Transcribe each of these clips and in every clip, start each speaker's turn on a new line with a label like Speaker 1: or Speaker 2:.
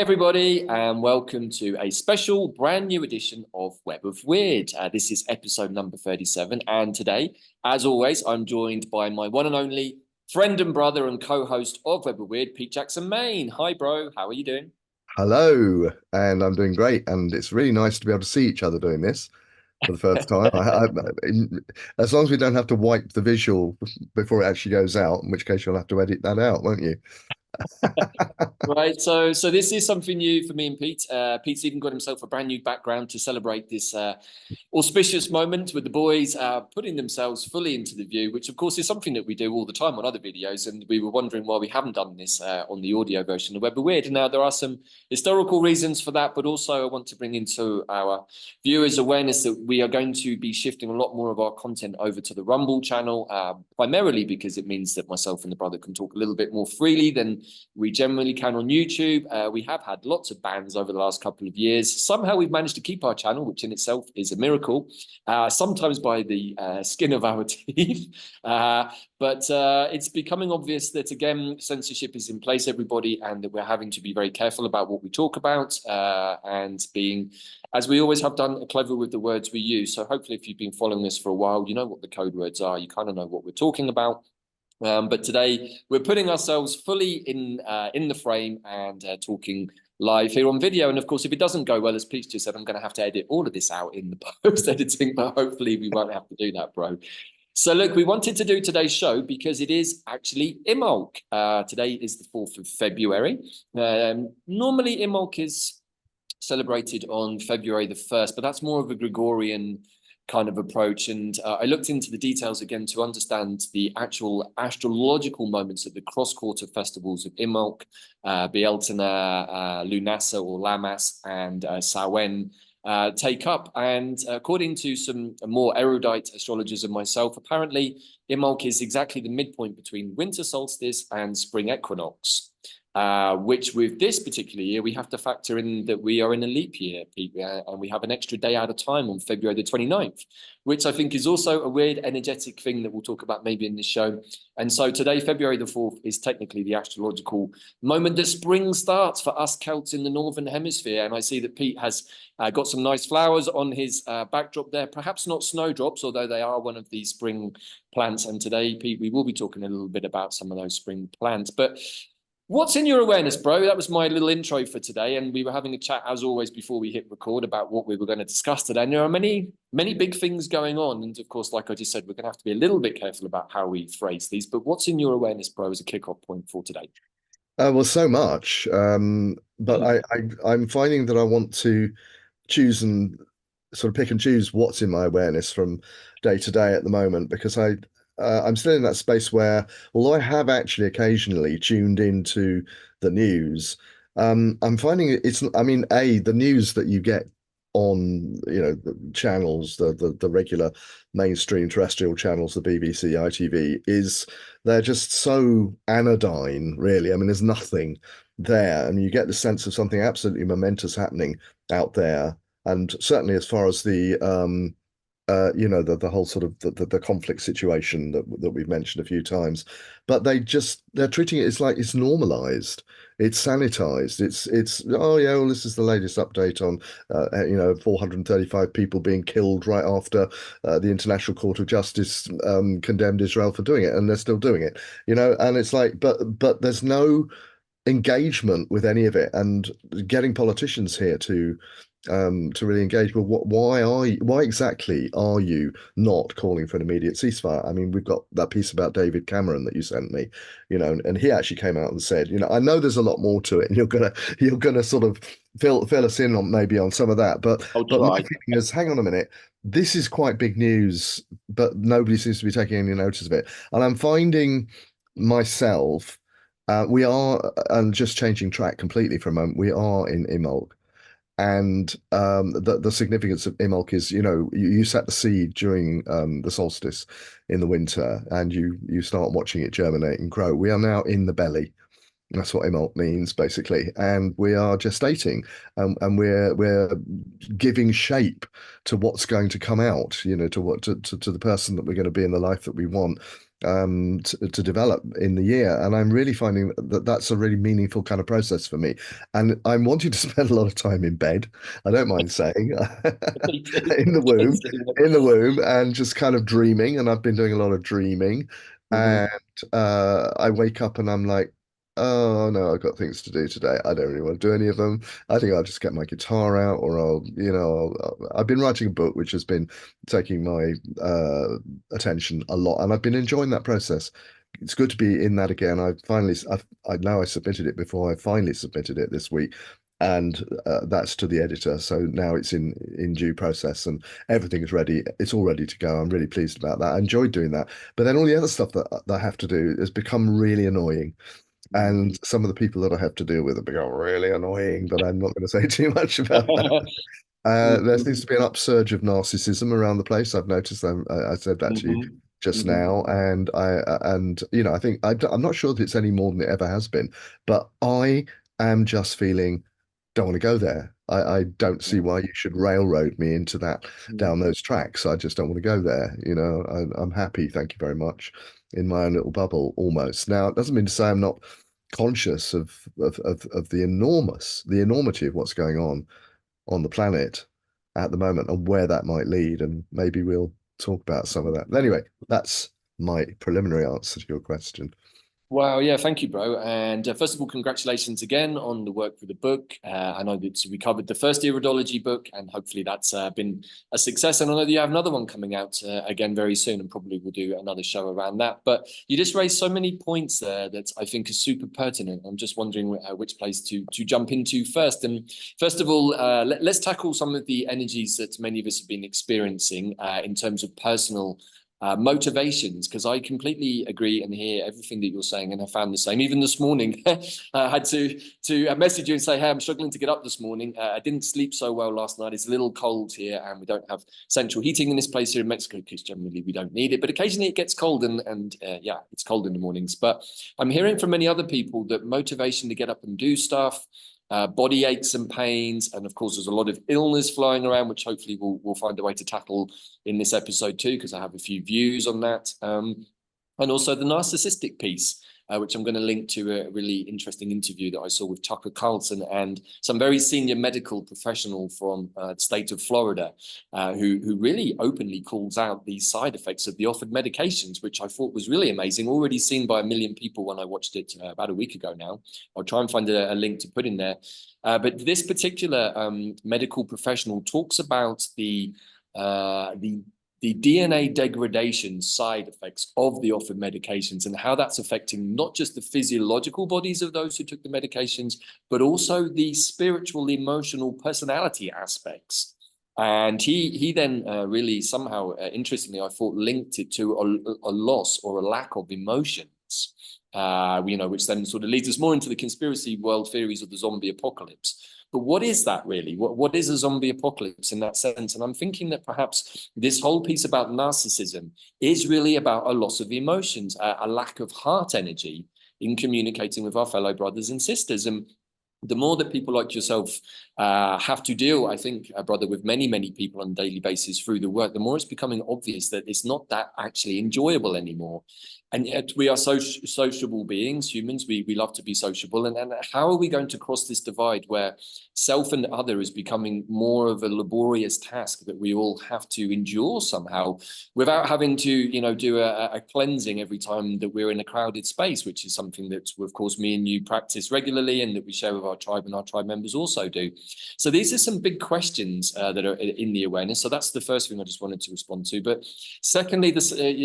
Speaker 1: everybody, and welcome to a special brand new edition of Web of Wyrd. This is episode number 37, and today, as always, I'm joined by my one and only friend and brother and co-host of Web of Wyrd, Pete Jackson Main. Hi, bro. How are you doing?
Speaker 2: Hello, and I'm doing great, and it's really nice to be able to see each other doing this for the first time. As long as we don't have to wipe the visual before it actually goes out, in which case you'll have to edit that out, won't you?
Speaker 1: Right, so this is something new for me and Pete. Pete's even got himself a brand new background to celebrate this auspicious moment with the boys putting themselves fully into the view, which of course is something that we do all the time on other videos. And we were wondering why we haven't done this on the audio version of Web of Wyrd. And now there are some historical reasons for that, but also I want to bring into our viewers awareness that we are going to be shifting a lot more of our content over to the Rumble channel, primarily because it means that myself and the brother can talk a little bit more freely than we generally can on YouTube. We have had lots of bans over the last couple of years. Somehow we've managed to keep our channel, which in itself is a miracle, sometimes by the skin of our teeth. But it's becoming obvious that, again, censorship is in place, everybody, and that we're having to be very careful about what we talk about and being, as we always have done, clever with the words we use. So hopefully if you've been following us for a while, you know what the code words are. You kind of know what we're talking about. But today we're putting ourselves fully in the frame and talking live here on video. And of course, if it doesn't go well, as Pete just said, I'm going to have to edit all of this out in the post editing, but hopefully we won't have to do that, bro. So look, we wanted to do today's show because it is actually Imbolc. Today is the 4th of February. Normally Imbolc is celebrated on February the 1st, but that's more of a Gregorian kind of approach. And I looked into the details again to understand the actual astrological moments at the cross-quarter festivals of Imbolc, Beeltena, Lunasa or Lammas, and Samhain take up. And according to some more erudite astrologers and myself, apparently Imbolc is exactly the midpoint between winter solstice and spring equinox. Which with this particular year, we have to factor in that we are in a leap year, and we have an extra day out of time on February the 29th, which I think is also a weird energetic thing that we'll talk about maybe in this show. And so today, February the 4th, is technically the astrological moment that spring starts for us Celts in the Northern Hemisphere. And I see that Pete has got some nice flowers on his backdrop there, perhaps not snowdrops, although they are one of these spring plants. And today, Pete, we will be talking a little bit about some of those spring plants. But what's in your awareness, bro? That was my little intro for today. And we were having a chat, as always, before we hit record about what we were going to discuss today. And there are many, many big things going on. And of course, like I just said, we're going to have to be a little bit careful about how we phrase these. But what's in your awareness, bro, as a kickoff point for today?
Speaker 2: Well, so much, but I'm finding that I want to choose and sort of pick and choose what's in my awareness from day to day at the moment because I'm still in that space where, although I have actually occasionally tuned into the news, I'm finding I mean, the news that you get on, the channels, the regular mainstream terrestrial channels, the BBC, ITV, they're just so anodyne, really. I mean, there's nothing there, and you get the sense of something absolutely momentous happening out there. And certainly as far as the whole sort of the conflict situation that we've mentioned a few times, but they're treating it as like it's normalized, it's sanitized, it's oh yeah, well, this is the latest update on 435 people being killed right after the International Court of Justice condemned Israel for doing it, and they're still doing it, and it's like, but there's no engagement with any of it, and getting politicians here to really engage. But why exactly are you not calling for an immediate ceasefire? I mean, we've got that piece about David Cameron that you sent me, and he actually came out and said, I know there's a lot more to it, and you're gonna sort of fill us in on maybe on some of that.
Speaker 1: I'll
Speaker 2: But my
Speaker 1: try.
Speaker 2: feeling is, hang on a minute, this is quite big news, but nobody seems to be taking any notice of it. And I'm finding myself, we are, and just changing track completely for a moment, we are in Imbolc. And the significance of Imbolc is, you set the seed during the solstice in the winter, and you start watching it germinate and grow. We are now in the belly. That's what Imbolc means, basically, and we are gestating, and we're giving shape to what's going to come out, to the person that we're going to be in the life that we want. to develop in the year, and I'm really finding that that's a really meaningful kind of process for me. And I'm wanting to spend a lot of time in bed. I don't mind saying, in the womb, and just kind of dreaming. And I've been doing a lot of dreaming,
Speaker 1: Mhm.
Speaker 2: and I wake up and I'm like, oh no, I've got things to do today. I don't really want to do any of them. I think I'll just get my guitar out, or I've been writing a book, which has been taking my attention a lot, and I've been enjoying that process. It's good to be in that again. I know I submitted it before. I finally submitted it this week, and that's to the editor. So now it's in due process, and everything is ready. It's all ready to go. I'm really pleased about that. I enjoyed doing that, but then all the other stuff that I have to do has become really annoying. And some of the people that I have to deal with have become really annoying, but I'm not going to say too much about that. There seems to be an upsurge of narcissism around the place. I've noticed. I said that to you
Speaker 1: Mhm.
Speaker 2: just
Speaker 1: Mhm.
Speaker 2: now, and I think I'm not sure that it's any more than it ever has been, but I am just feeling don't want to go there. I don't see why you should railroad me into that
Speaker 1: Mhm.
Speaker 2: down those tracks. I just don't want to go there. I'm happy, thank you very much, in my own little bubble almost. Now, it doesn't mean to say I'm not conscious of the enormity of what's going on the planet at the moment and where that might lead. And maybe we'll talk about some of that. But anyway, that's my preliminary answer to your question.
Speaker 1: Wow, yeah, thank you, bro. And first of all, congratulations again on the work for the book. I know that we covered the first iridology book, and hopefully that's been a success. And I know that you have another one coming out again very soon, and probably we'll do another show around that. But you just raised so many points there that I think are super pertinent. I'm just wondering which place to jump into first. And first of all, let's tackle some of the energies that many of us have been experiencing in terms of personal motivations, because I completely agree and hear everything that you're saying, and I found the same. Even this morning, I had to message you and say, "Hey, I'm struggling to get up this morning. I didn't sleep so well last night. It's a little cold here, and we don't have central heating in this place here in Mexico because generally we don't need it. But occasionally it gets cold, and yeah, it's cold in the mornings. But I'm hearing from many other people that motivation to get up and do stuff." Body aches and pains, and of course, there's a lot of illness flying around, which hopefully we'll find a way to tackle in this episode too, because I have a few views on that. And also the narcissistic piece, which I'm going to link to a really interesting interview that I saw with Tucker Carlson and some very senior medical professional from the state of Florida, who really openly calls out these side effects of the offered medications, which I thought was really amazing. Already seen by 1 million people when I watched it about a week ago now. I'll try and find a link to put in there. But this particular medical professional talks about the DNA degradation side effects of the offered medications and how that's affecting not just the physiological bodies of those who took the medications, but also the spiritual, emotional, personality aspects. And he then really somehow, interestingly, I thought linked it to a loss or a lack of emotions, which then sort of leads us more into the conspiracy world theories of the zombie apocalypse. But what is that really? What is a zombie apocalypse in that sense? And I'm thinking that perhaps this whole piece about narcissism is really about a loss of emotions, a lack of heart energy in communicating with our fellow brothers and sisters. And the more that people like yourself have to deal, I think, brother, with many, many people on a daily basis through the work, the more it's becoming obvious that it's not that actually enjoyable anymore. And yet we are sociable beings, humans. We love to be sociable. And how are we going to cross this divide where self and other is becoming more of a laborious task that we all have to endure somehow without having to, do a cleansing every time that we're in a crowded space, which is something that, of course, me and you practice regularly and that we share with our tribe and our tribe members also do. So these are some big questions that are in the awareness. So that's the first thing I just wanted to respond to. But secondly,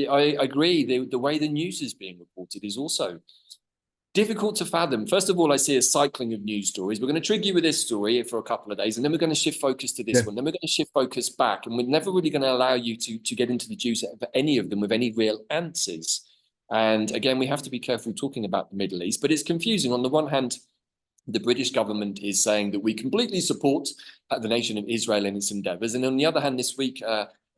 Speaker 1: I agree, the way the news is being reported is also difficult to fathom. First of all, I see a cycling of news stories. We're going to trigger you with this story for a couple of days, and then we're going to shift focus to this
Speaker 2: Yeah.
Speaker 1: one. Then we're going to shift focus back, and we're never really going to allow you to get into the juice of any of them with any real answers. And again, we have to be careful talking about the Middle East, but it's confusing. On the one hand, the British government is saying that we completely support the nation of Israel in its endeavors. And on the other hand, this week,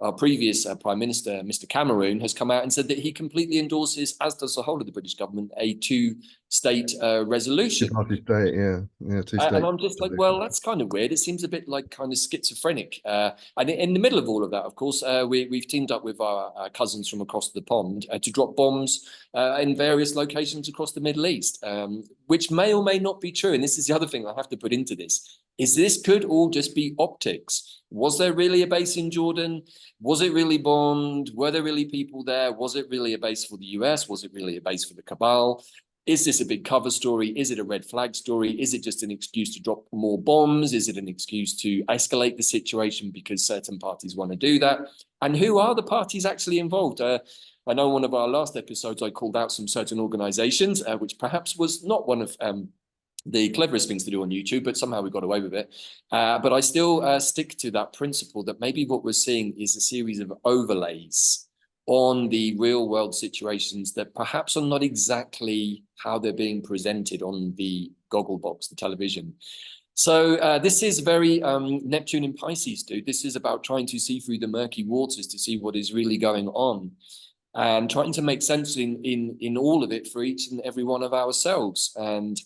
Speaker 1: our previous Prime Minister, Mr. Cameron, has come out and said that he completely endorses, as does the whole of the British government, a two-state resolution.
Speaker 2: Two-party state, yeah, two-state.
Speaker 1: And I'm just like, well, that's kind of weird. It seems a bit like kind of schizophrenic. And in the middle of all of that, of course, we've teamed up with our cousins from across the pond to drop bombs in various locations across the Middle East, which may or may not be true. And this is the other thing I have to put into this, is this could all just be optics. Was there really a base in Jordan? Was it really bombed? Were there really people there? Was it really a base for the US? Was it really a base for the cabal? Is this a big cover story? Is it a red flag story? Is it just an excuse to drop more bombs? Is it an excuse to escalate the situation because certain parties want to do that? And who are the parties actually involved? I know one of our last episodes, I called out some certain organizations, which perhaps was not one of the cleverest things to do on YouTube, but somehow we got away with it. But I still stick to that principle that maybe what we're seeing is a series of overlays on the real world situations that perhaps are not exactly how they're being presented on the goggle box, the television. So this is very Neptune and Pisces, dude. This is about trying to see through the murky waters to see what is really going on and trying to make sense in all of it for each and every one of ourselves. And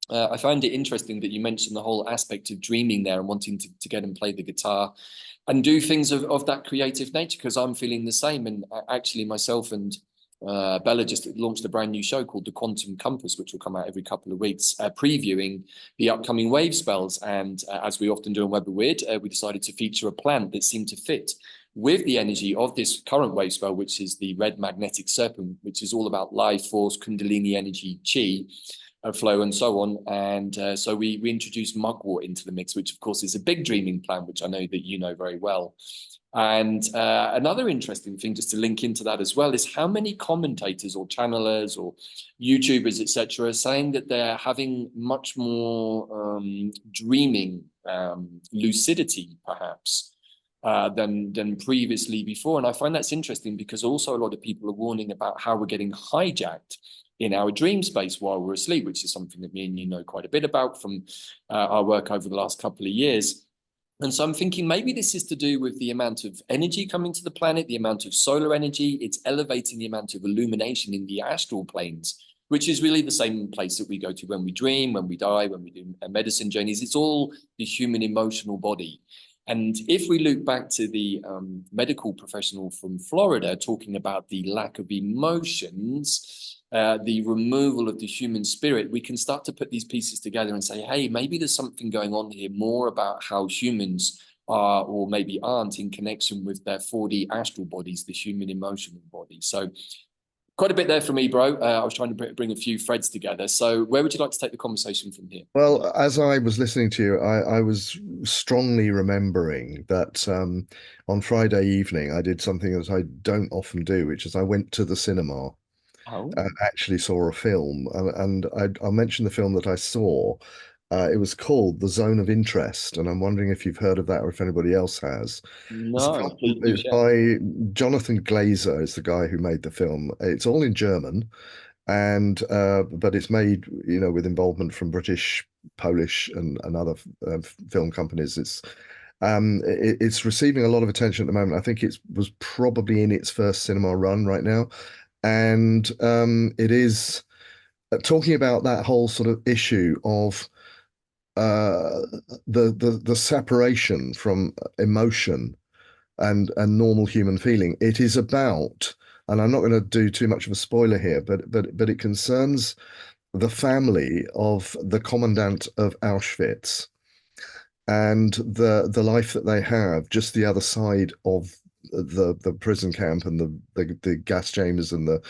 Speaker 1: I find it interesting that you mentioned the whole aspect of dreaming there and wanting to get and play the guitar and do things of that creative nature, because I'm feeling the same. And actually myself and Bella just launched a brand new show called The Quantum Compass, which will come out every couple of weeks, previewing the upcoming wave spells. And as we often do on Web of Wyrd, we decided to feature a plant that seemed to fit with the energy of this current wave spell, which is the red magnetic serpent, which is all about life force, kundalini energy, chi, flow and so on. And so we introduced mugwort into the mix, which of course is a big dreaming plant, which I know that you know very well. And another interesting thing just to link into that as well is how many commentators or channelers or YouTubers, etc., are saying that they're having much more dreaming lucidity perhaps than previously before. And I find that's interesting because also a lot of people are warning about how we're getting hijacked in our dream space while we're asleep, which is something that me and you know quite a bit about from our work over the last couple of years. And so I'm thinking maybe this is to do with the amount of energy coming to the planet, the amount of solar energy. It's elevating the amount of illumination in the astral planes, which is really the same place that we go to when we dream, when we die, when we do medicine journeys. It's all the human emotional body. And if we look back to the medical professional from Florida talking about the lack of emotions, the removal of the human spirit, we can start to put these pieces together and say, hey, maybe there's something going on here more about how humans are or maybe aren't in connection with their 4D astral bodies, the human emotional body. So quite a bit there for me, bro. I was trying to bring a few threads together. So where would you like to take the conversation from here?
Speaker 2: Well, as I was listening to you, I was strongly remembering that on Friday evening I did something that I don't often do, which is I went to the cinema and actually saw a film. And I'll mention the film that I saw. It was called The Zone of Interest, and I'm wondering if you've heard of that or if anybody else has.
Speaker 1: No,
Speaker 2: It's by Jonathan Glazer, is the guy who made the film. It's all in German, and but it's made, you know, with involvement from British, Polish, and other film companies. It's receiving a lot of attention at the moment. I think it was probably in its first cinema run right now, and it is talking about that whole sort of issue of the separation from emotion and normal human feeling. It is about, and I'm not going to do too much of a spoiler here, but it concerns the family of the commandant of Auschwitz and the life that they have just the other side of the prison camp and the gas chambers and the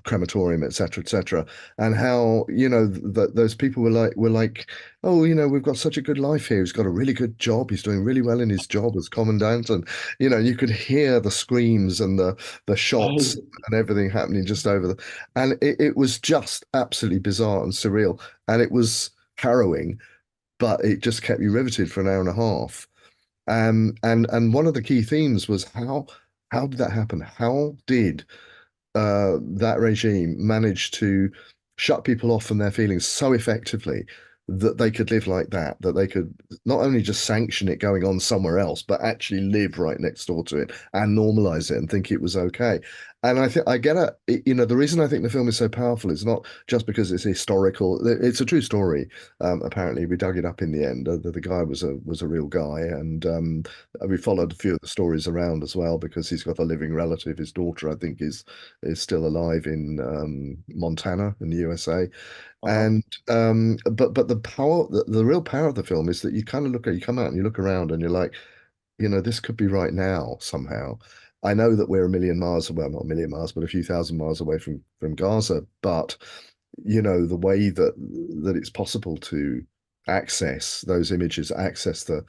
Speaker 2: crematorium, etc., and how, you know, those people were like, oh, you know, we've got such a good life here. He's got a really good job. He's doing really well in his job as commandant, and you know, you could hear the screams and the shots and everything happening just over and it was just absolutely bizarre and surreal, and it was harrowing, but it just kept you riveted for an hour and a half. And one of the key themes was how did that happen? How did that regime manage to shut people off from their feelings so effectively that they could live like that they could not only just sanction it going on somewhere else, but actually live right next door to it and normalize it and think it was okay. And I think I get it. You know, the reason I think the film is so powerful is not just because it's historical. It's a true story. Apparently, we dug it up in the end. The guy was a real guy, and we followed a few of the stories around as well because he's got a living relative. His daughter, I think, is still alive in Montana in the USA.
Speaker 1: Uh-huh.
Speaker 2: And but the power, the real power of the film is that you kind of you come out and you look around and you're like, you know, this could be right now somehow. I know that we're a million miles, well, not a million miles, but a few thousand miles away from Gaza, but you know, the way that it's possible to access those images, access the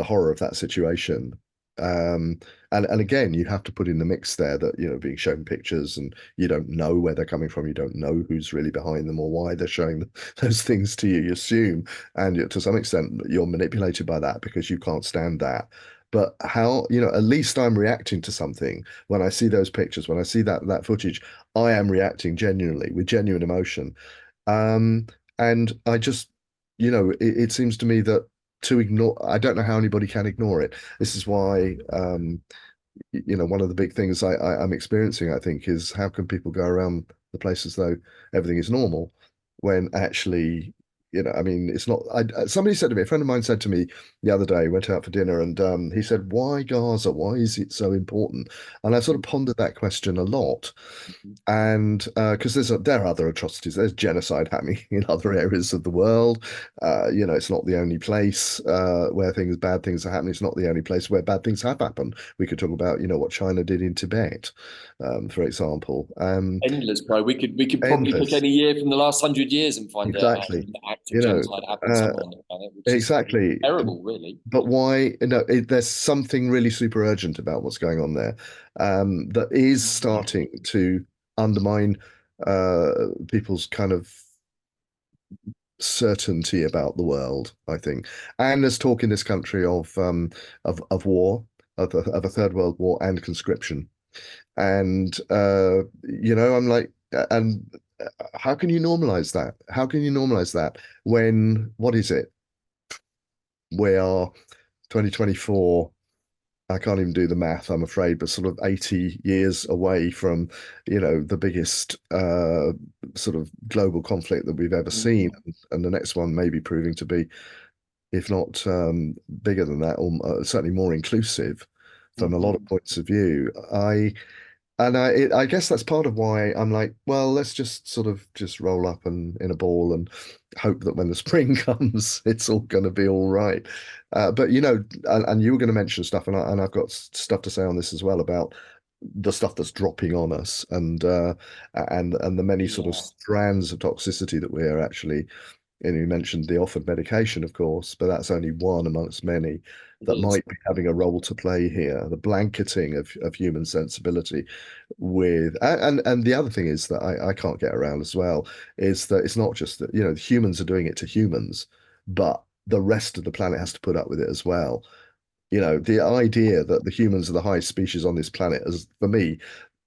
Speaker 2: horror of that situation. Um, and again, you have to put in the mix there that, you know, being shown pictures and you don't know where they're coming from. You don't know who's really behind them or why they're showing those things to you. You assume, and to some extent, you're manipulated by that because you can't stand that. But how, you know, at least I'm reacting to something when I see those pictures, when I see that footage, I am reacting genuinely with genuine emotion. Um, and I just, you know, it seems to me that to ignore, I don't know how anybody can ignore it. This is why, you know, one of the big things I'm experiencing, I think, is how can people go around the place as though everything is normal when actually, you know, I mean, it's not. Somebody said to me, a friend of mine said to me the other day, went out for dinner, and he said, "Why Gaza? Why is it so important?" And I sort of pondered that question a lot.
Speaker 1: Mhm.
Speaker 2: And because there are other atrocities, there's genocide happening in other areas of the world. You know, it's not the only place where bad things are happening. It's not the only place where bad things have happened. We could talk about, you know, what China did in Tibet, for example.
Speaker 1: Endless, bro. We could probably pick
Speaker 2: Endless,
Speaker 1: any year from the last 100 years and find
Speaker 2: exactly.
Speaker 1: an act of
Speaker 2: You know,
Speaker 1: genocide happened
Speaker 2: uh,
Speaker 1: somewhere on the planet, which is
Speaker 2: exactly.
Speaker 1: terrible, really.
Speaker 2: But why? No, there's something really super urgent about what's going on there, that is starting to undermine people's kind of certainty about the world, I think. And there's talk in this country of war, of a third world war and conscription. And you know, I'm like, and how can you normalize that? How can you normalize that when what is it? We are 2024. I can't even do the math, I'm afraid, but sort of 80 years away from, you know, the biggest sort of global conflict that we've ever seen.
Speaker 1: Mhm.
Speaker 2: And the next one may be proving to be, if not bigger than that, or certainly more inclusive from a lot of
Speaker 1: Mhm.
Speaker 2: points of view. I guess that's part of why I'm like, well, let's just sort of just roll up and in a ball and hope that when the spring comes, it's all going to be all right. But you know, and you were going to mention stuff, and I've got stuff to say on this as well about the stuff that's dropping on us, and the many sort of
Speaker 1: Yeah.
Speaker 2: strands of toxicity that we're actually. And you mentioned the offered medication, of course, but that's only one amongst many
Speaker 1: It
Speaker 2: that
Speaker 1: is.
Speaker 2: might be having a role to play here. The blanketing of human sensibility with and the other thing is that I can't get around as well is that it's not just that, you know, humans are doing it to humans, but the rest of the planet has to put up with it as well. You know, the idea that the humans are the highest species on this planet, as for me,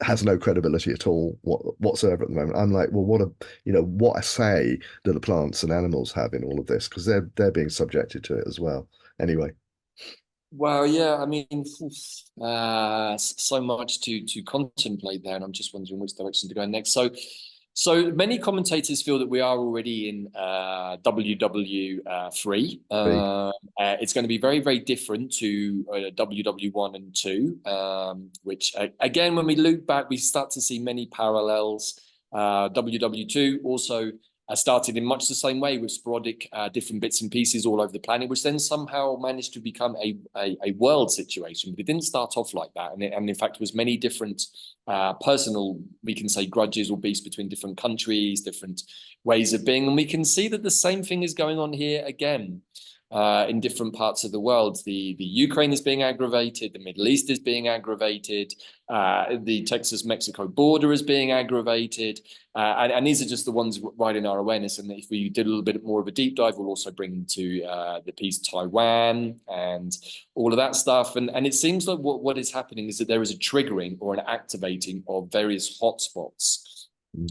Speaker 2: has no credibility at all whatsoever at the moment. I'm like, well, what a say do the plants and animals have in all of this? Because they're being subjected to it as well. Anyway,
Speaker 1: Well, yeah, I mean, so much to contemplate there, and I'm just wondering which direction to go next. So many commentators feel that we are already in WW3. It's going to be very, very different to WW1 and 2, which again, when we look back, we start to see many parallels. WW2 also started in much the same way with sporadic different bits and pieces all over the planet, which then somehow managed to become a world situation. But it didn't start off like that. And in fact, was many different personal, we can say, grudges or beefs between different countries, different ways of being. And we can see that the same thing is going on here again. In different parts of the world, the Ukraine is being aggravated, the Middle East is being aggravated, the Texas-Mexico border is being aggravated, and these are just the ones right in our awareness. And if we did a little bit more of a deep dive, we'll also bring into the piece Taiwan and all of that stuff. And it seems like what is happening is that there is a triggering or an activating of various hotspots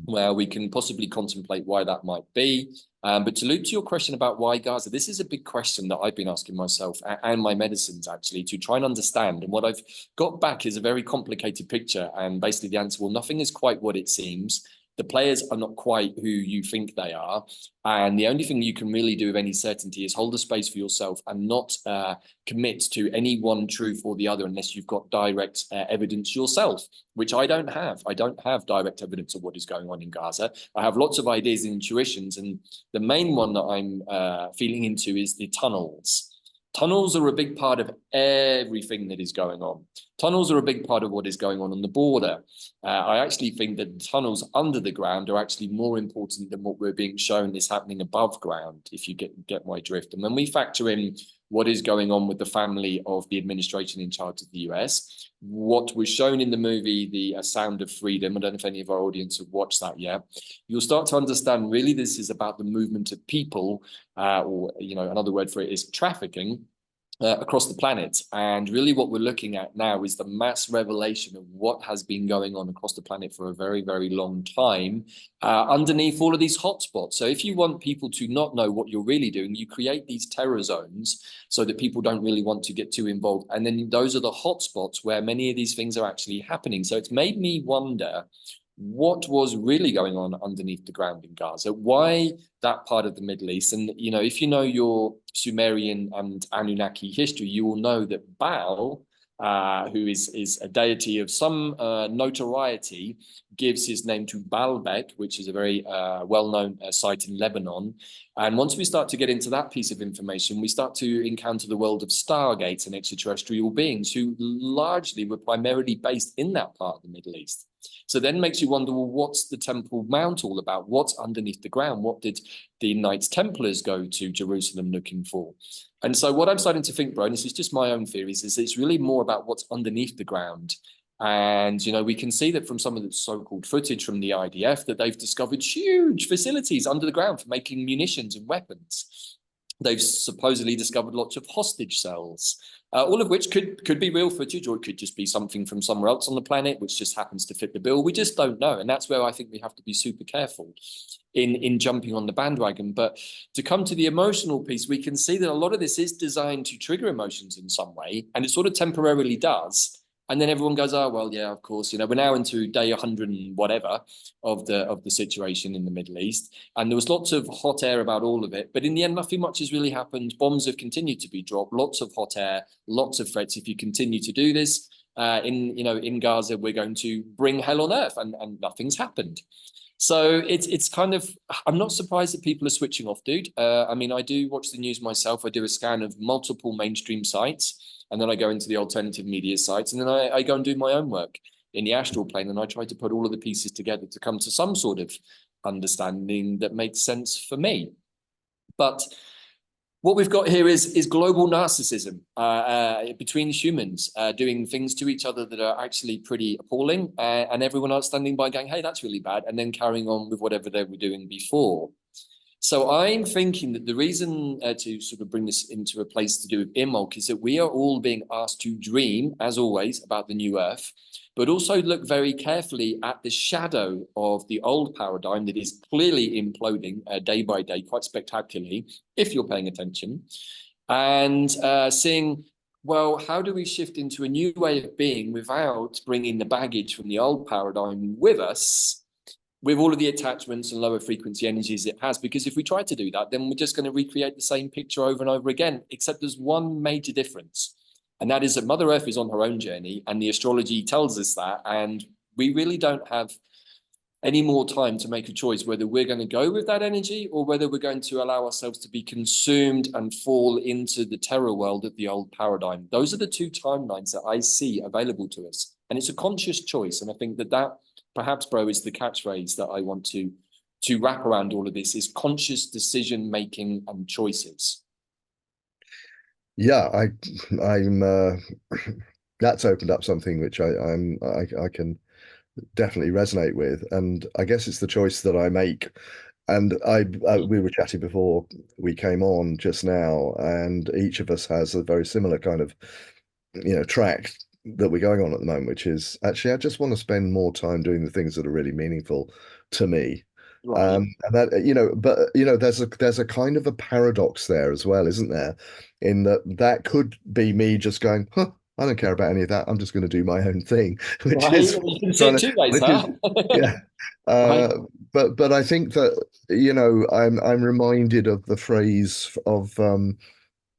Speaker 1: where we can possibly contemplate why that might be. But to loop to your question about why Gaza, this is a big question that I've been asking myself and my medicines actually to try and understand. And what I've got back is a very complicated picture. And basically the answer, well, nothing is quite what it seems. The players are not quite who you think they are. And the only thing you can really do with any certainty is hold a space for yourself and not commit to any one truth or the other unless you've got direct evidence yourself, which I don't have. I don't have direct evidence of what is going on in Gaza. I have lots of ideas and intuitions. And the main one that I'm feeling into is the tunnels. Tunnels are a big part of everything that is going on. Tunnels are a big part of what is going on the border. I actually think that tunnels under the ground are actually more important than what we're being shown is happening above ground, if you get my drift. And when we factor in what is going on with the family of the administration in charge of the US, what was shown in the movie, The Sound of Freedom, I don't know if any of our audience have watched that yet, you'll start to understand really this is about the movement of people, or, you know, another word for it is trafficking, across the planet. And really what we're looking at now is the mass revelation of what has been going on across the planet for a very, very long time, underneath all of these hotspots. So if you want people to not know what you're really doing, you create these terror zones so that people don't really want to get too involved. And then those are the hotspots where many of these things are actually happening. So it's made me wonder what was really going on underneath the ground in Gaza, why that part of the Middle East. And, you know, if you know your Sumerian and Anunnaki history, you will know that Baal, who is a deity of some notoriety, gives his name to Baalbek, which is a very well-known site in Lebanon. And once we start to get into that piece of information, we start to encounter the world of stargates and extraterrestrial beings who largely were primarily based in that part of the Middle East. So then makes you wonder, well, what's the Temple Mount all about? What's underneath the ground? What did the Knights Templars go to Jerusalem looking for? And so what I'm starting to think, bro, and this is just my own theories, is it's really more about what's underneath the ground. And, you know, we can see that from some of the so-called footage from the IDF that they've discovered huge facilities under the ground for making munitions and weapons. They've supposedly discovered lots of hostage cells, all of which could be real footage, or it could just be something from somewhere else on the planet, which just happens to fit the bill. We just don't know. And that's where I think we have to be super careful in jumping on the bandwagon. But to come to the emotional piece, we can see that a lot of this is designed to trigger emotions in some way, and it sort of temporarily does. And then everyone goes, oh, well, yeah, of course, you know, we're now into day 100 and whatever of the situation in the Middle East. And there was lots of hot air about all of it. But in the end, nothing much has really happened. Bombs have continued to be dropped, lots of hot air, lots of threats. If you continue to do this in Gaza, we're going to bring hell on earth, and nothing's happened. So it's kind of, I'm not surprised that people are switching off, dude. I mean, I do watch the news myself. I do a scan of multiple mainstream sites, and then I go into the alternative media sites, and then I go and do my own work in the astral plane, and I try to put all of the pieces together to come to some sort of understanding that makes sense for me. But what we've got here is global narcissism between humans, doing things to each other that are actually pretty appalling, and everyone else standing by going, hey, that's really bad, and then carrying on with whatever they were doing before. So I'm thinking that the reason to sort of bring this into a place to do with Imbolc is that we are all being asked to dream, as always, about the new Earth, but also look very carefully at the shadow of the old paradigm that is clearly imploding day by day, quite spectacularly, if you're paying attention, and seeing, well, how do we shift into a new way of being without bringing the baggage from the old paradigm with us, with all of the attachments and lower frequency energies it has? Because if we try to do that, then we're just going to recreate the same picture over and over again, except there's one major difference. And that is that Mother Earth is on her own journey, and the astrology tells us that. And we really don't have any more time to make a choice whether we're going to go with that energy or whether we're going to allow ourselves to be consumed and fall into the terror world of the old paradigm. Those are the two timelines that I see available to us. And it's a conscious choice. And I think that perhaps, bro, is the catchphrase that I want to wrap around all of this, is conscious decision making and choices.
Speaker 2: Yeah, I'm that's opened up something which I can definitely resonate with, and I guess it's the choice that I make. And we were chatting before we came on just now, and each of us has a very similar kind of, you know, track that we're going on at the moment, which is actually I just want to spend more time doing the things that are really meaningful to me.
Speaker 1: Right.
Speaker 2: And that, but there's a kind of a paradox there as well, isn't there? In that could be me just going, huh, I don't care about any of that. I'm just going to do my own thing, which
Speaker 1: Right.
Speaker 2: is
Speaker 1: You can see
Speaker 2: trying
Speaker 1: it
Speaker 2: to,
Speaker 1: two ways,
Speaker 2: which is,
Speaker 1: huh?
Speaker 2: yeah.
Speaker 1: Right.
Speaker 2: But I think that, I'm reminded of the phrase of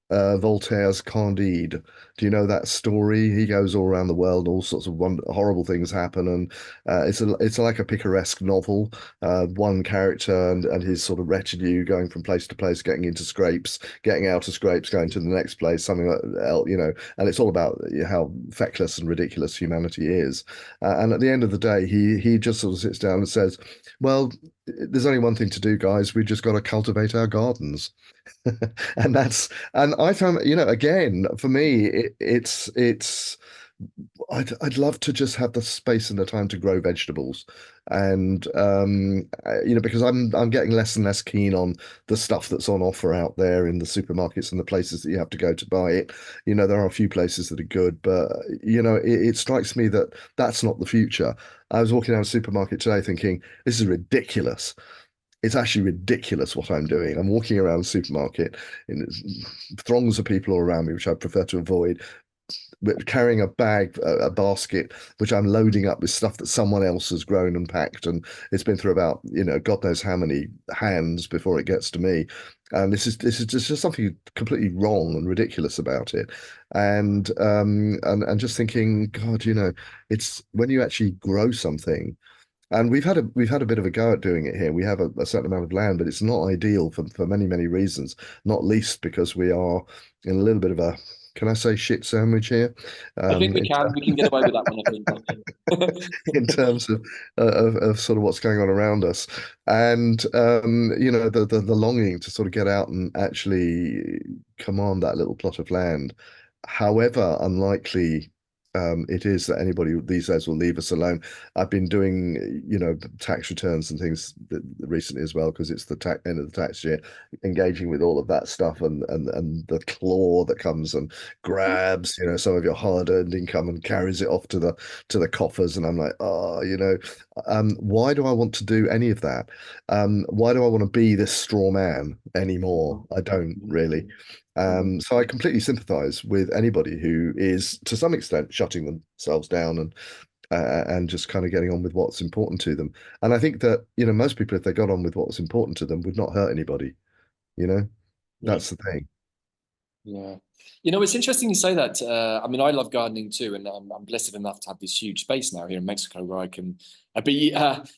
Speaker 2: Voltaire's Candide. Do you know that story? He goes all around the world, all sorts of horrible things happen, and it's like a picaresque novel. One character and his sort of retinue going from place to place, getting into scrapes, getting out of scrapes, going to the next place, something like else, and it's all about how feckless and ridiculous humanity is. And at the end of the day, he just sort of sits down and says, "Well, there's only one thing to do, guys. We just got to cultivate our gardens." And and I found, again, for me, it's I'd love to just have the space and the time to grow vegetables, and because I'm getting less and less keen on the stuff that's on offer out there in the supermarkets and the places that you have to go to buy it. There are a few places that are good, but it strikes me that that's not the future. I was walking down a supermarket today thinking, this is ridiculous. It's actually ridiculous what I'm doing. I'm walking around the supermarket in throngs of people all around me, which I prefer to avoid, but carrying a bag, a basket, which I'm loading up with stuff that someone else has grown and packed, and it's been through about, God knows how many hands before it gets to me. And this is just something completely wrong and ridiculous about it. And just thinking, God, it's when you actually grow something. And we've had a bit of a go at doing it here. We have a certain amount of land, but it's not ideal for many, many reasons, not least because we are in a little bit of a, can I say, shit sandwich here?
Speaker 1: I think we
Speaker 2: In,
Speaker 1: can. We can get away with that one, I think.
Speaker 2: in terms of sort of what's going on around us. And the longing to sort of get out and actually command that little plot of land, however unlikely it is that anybody these days will leave us alone. I've been doing, tax returns and things recently as well, because it's the end of the tax year, engaging with all of that stuff, and the claw that comes and grabs, some of your hard-earned income and carries it off to the coffers. And I'm like, oh, why do I want to do any of that? Why do I want to be this straw man anymore? I don't really. So I completely sympathize with anybody who is, to some extent, shutting themselves down and just kind of getting on with what's important to them. And I think that, most people, if they got on with what was important to them, would not hurt anybody. You know,
Speaker 1: Yeah.
Speaker 2: that's the thing.
Speaker 1: Yeah. It's interesting you say that. I mean, I love gardening too, and I'm blessed enough to have this huge space now here in Mexico where I can be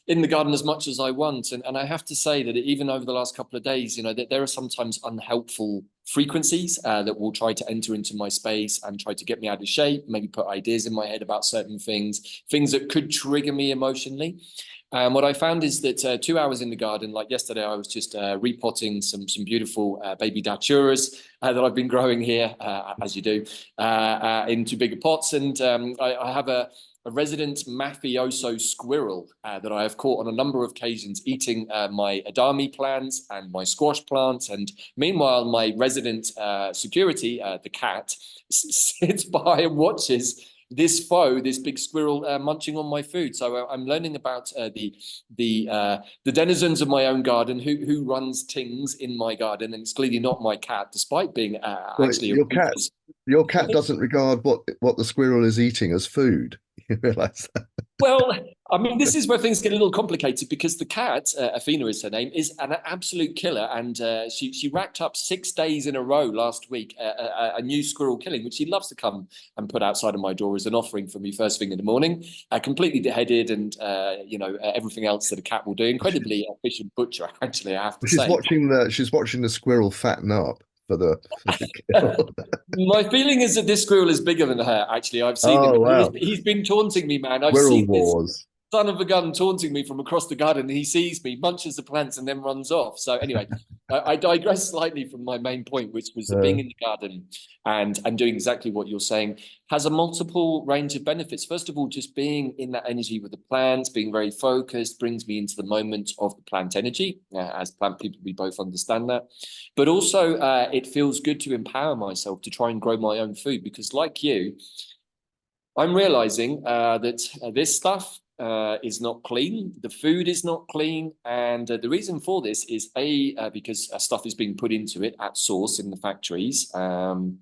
Speaker 1: in the garden as much as I want. And I have to say that even over the last couple of days, that there are sometimes unhelpful frequencies that will try to enter into my space and try to get me out of shape, maybe put ideas in my head about certain things that could trigger me emotionally. What I found is that 2 hours in the garden, like yesterday, I was just repotting some beautiful baby daturas that I've been growing here, as you do, into bigger pots. And I have a resident mafioso squirrel that I have caught on a number of occasions eating my adami plants and my squash plants. And meanwhile, my resident security, the cat, sits by and watches this big squirrel munching on my food. So I'm learning about the denizens of my own garden, who runs things in my garden, and it's clearly not my cat, despite being
Speaker 2: Well,
Speaker 1: actually a
Speaker 2: your cat doesn't regard what the squirrel is eating as food. You realize that?
Speaker 1: Well, I mean, this is where things get a little complicated because the cat, Athena is her name, is an absolute killer, and she racked up 6 days in a row last week a new squirrel killing, which she loves to come and put outside of my door as an offering for me first thing in the morning. Completely beheaded, and everything else that a cat will do. Incredibly efficient butcher, actually, I have to say.
Speaker 2: She's watching the squirrel fatten up for the kill.
Speaker 1: My feeling is that this squirrel is bigger than her. Actually, I've seen him.
Speaker 2: Oh wow.
Speaker 1: He's been taunting me, man. I've
Speaker 2: Squirrel
Speaker 1: seen this
Speaker 2: Wars.
Speaker 1: son of a gun taunting me from across the garden. He sees me, munches the plants, and then runs off. So anyway, I digress slightly from my main point, which was that being in the garden and doing exactly what you're saying has a multiple range of benefits. First of all, just being in that energy with the plants, being very focused, brings me into the moment of the plant energy. As plant people, we both understand that. But also, it feels good to empower myself to try and grow my own food because, like you, I'm realizing that this stuff is not clean. The food is not clean. And the reason for this is because stuff is being put into it at source in the factories. And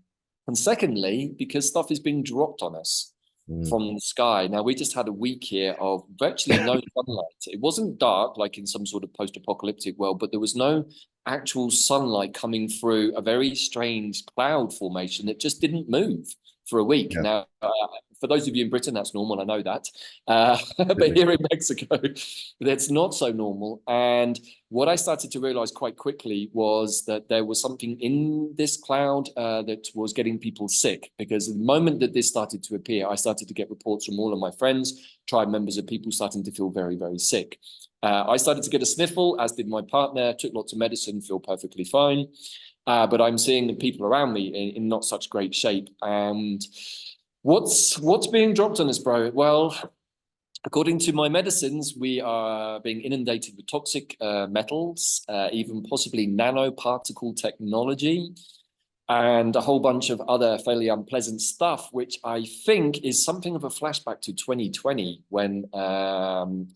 Speaker 1: secondly, because stuff is being dropped on us from the sky. Now, we just had a week here of virtually no sunlight. It wasn't dark like in some sort of post-apocalyptic world, but there was no actual sunlight coming through a very strange cloud formation that just didn't move for a week. Yeah. Now, for those of you in Britain, that's normal. I know that. But here in Mexico, that's not so normal. And what I started to realize quite quickly was that there was something in this cloud that was getting people sick, because the moment that this started to appear, I started to get reports from all of my friends, tribe members, of people starting to feel very, very sick. I started to get a sniffle, as did my partner, took lots of medicine, feel perfectly fine. But I'm seeing the people around me in not such great shape. And what's being dropped on us, bro? Well, according to my medicines, we are being inundated with toxic metals, even possibly nanoparticle technology, and a whole bunch of other fairly unpleasant stuff, which I think is something of a flashback to 2020, when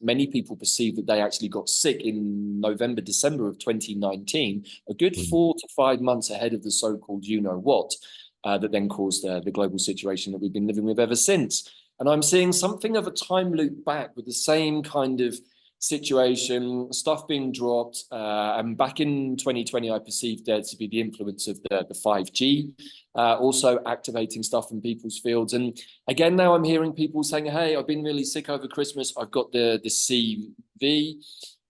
Speaker 1: many people perceived that they actually got sick in November, December of 2019, a good 4 to 5 months ahead of the so-called you-know-what, that then caused the global situation that we've been living with ever since. And I'm seeing something of a time loop back with the same kind of situation, stuff being dropped. And back in 2020, I perceived there to be the influence of the 5G, also activating stuff in people's fields. And again, now I'm hearing people saying, hey, I've been really sick over Christmas. I've got the CV.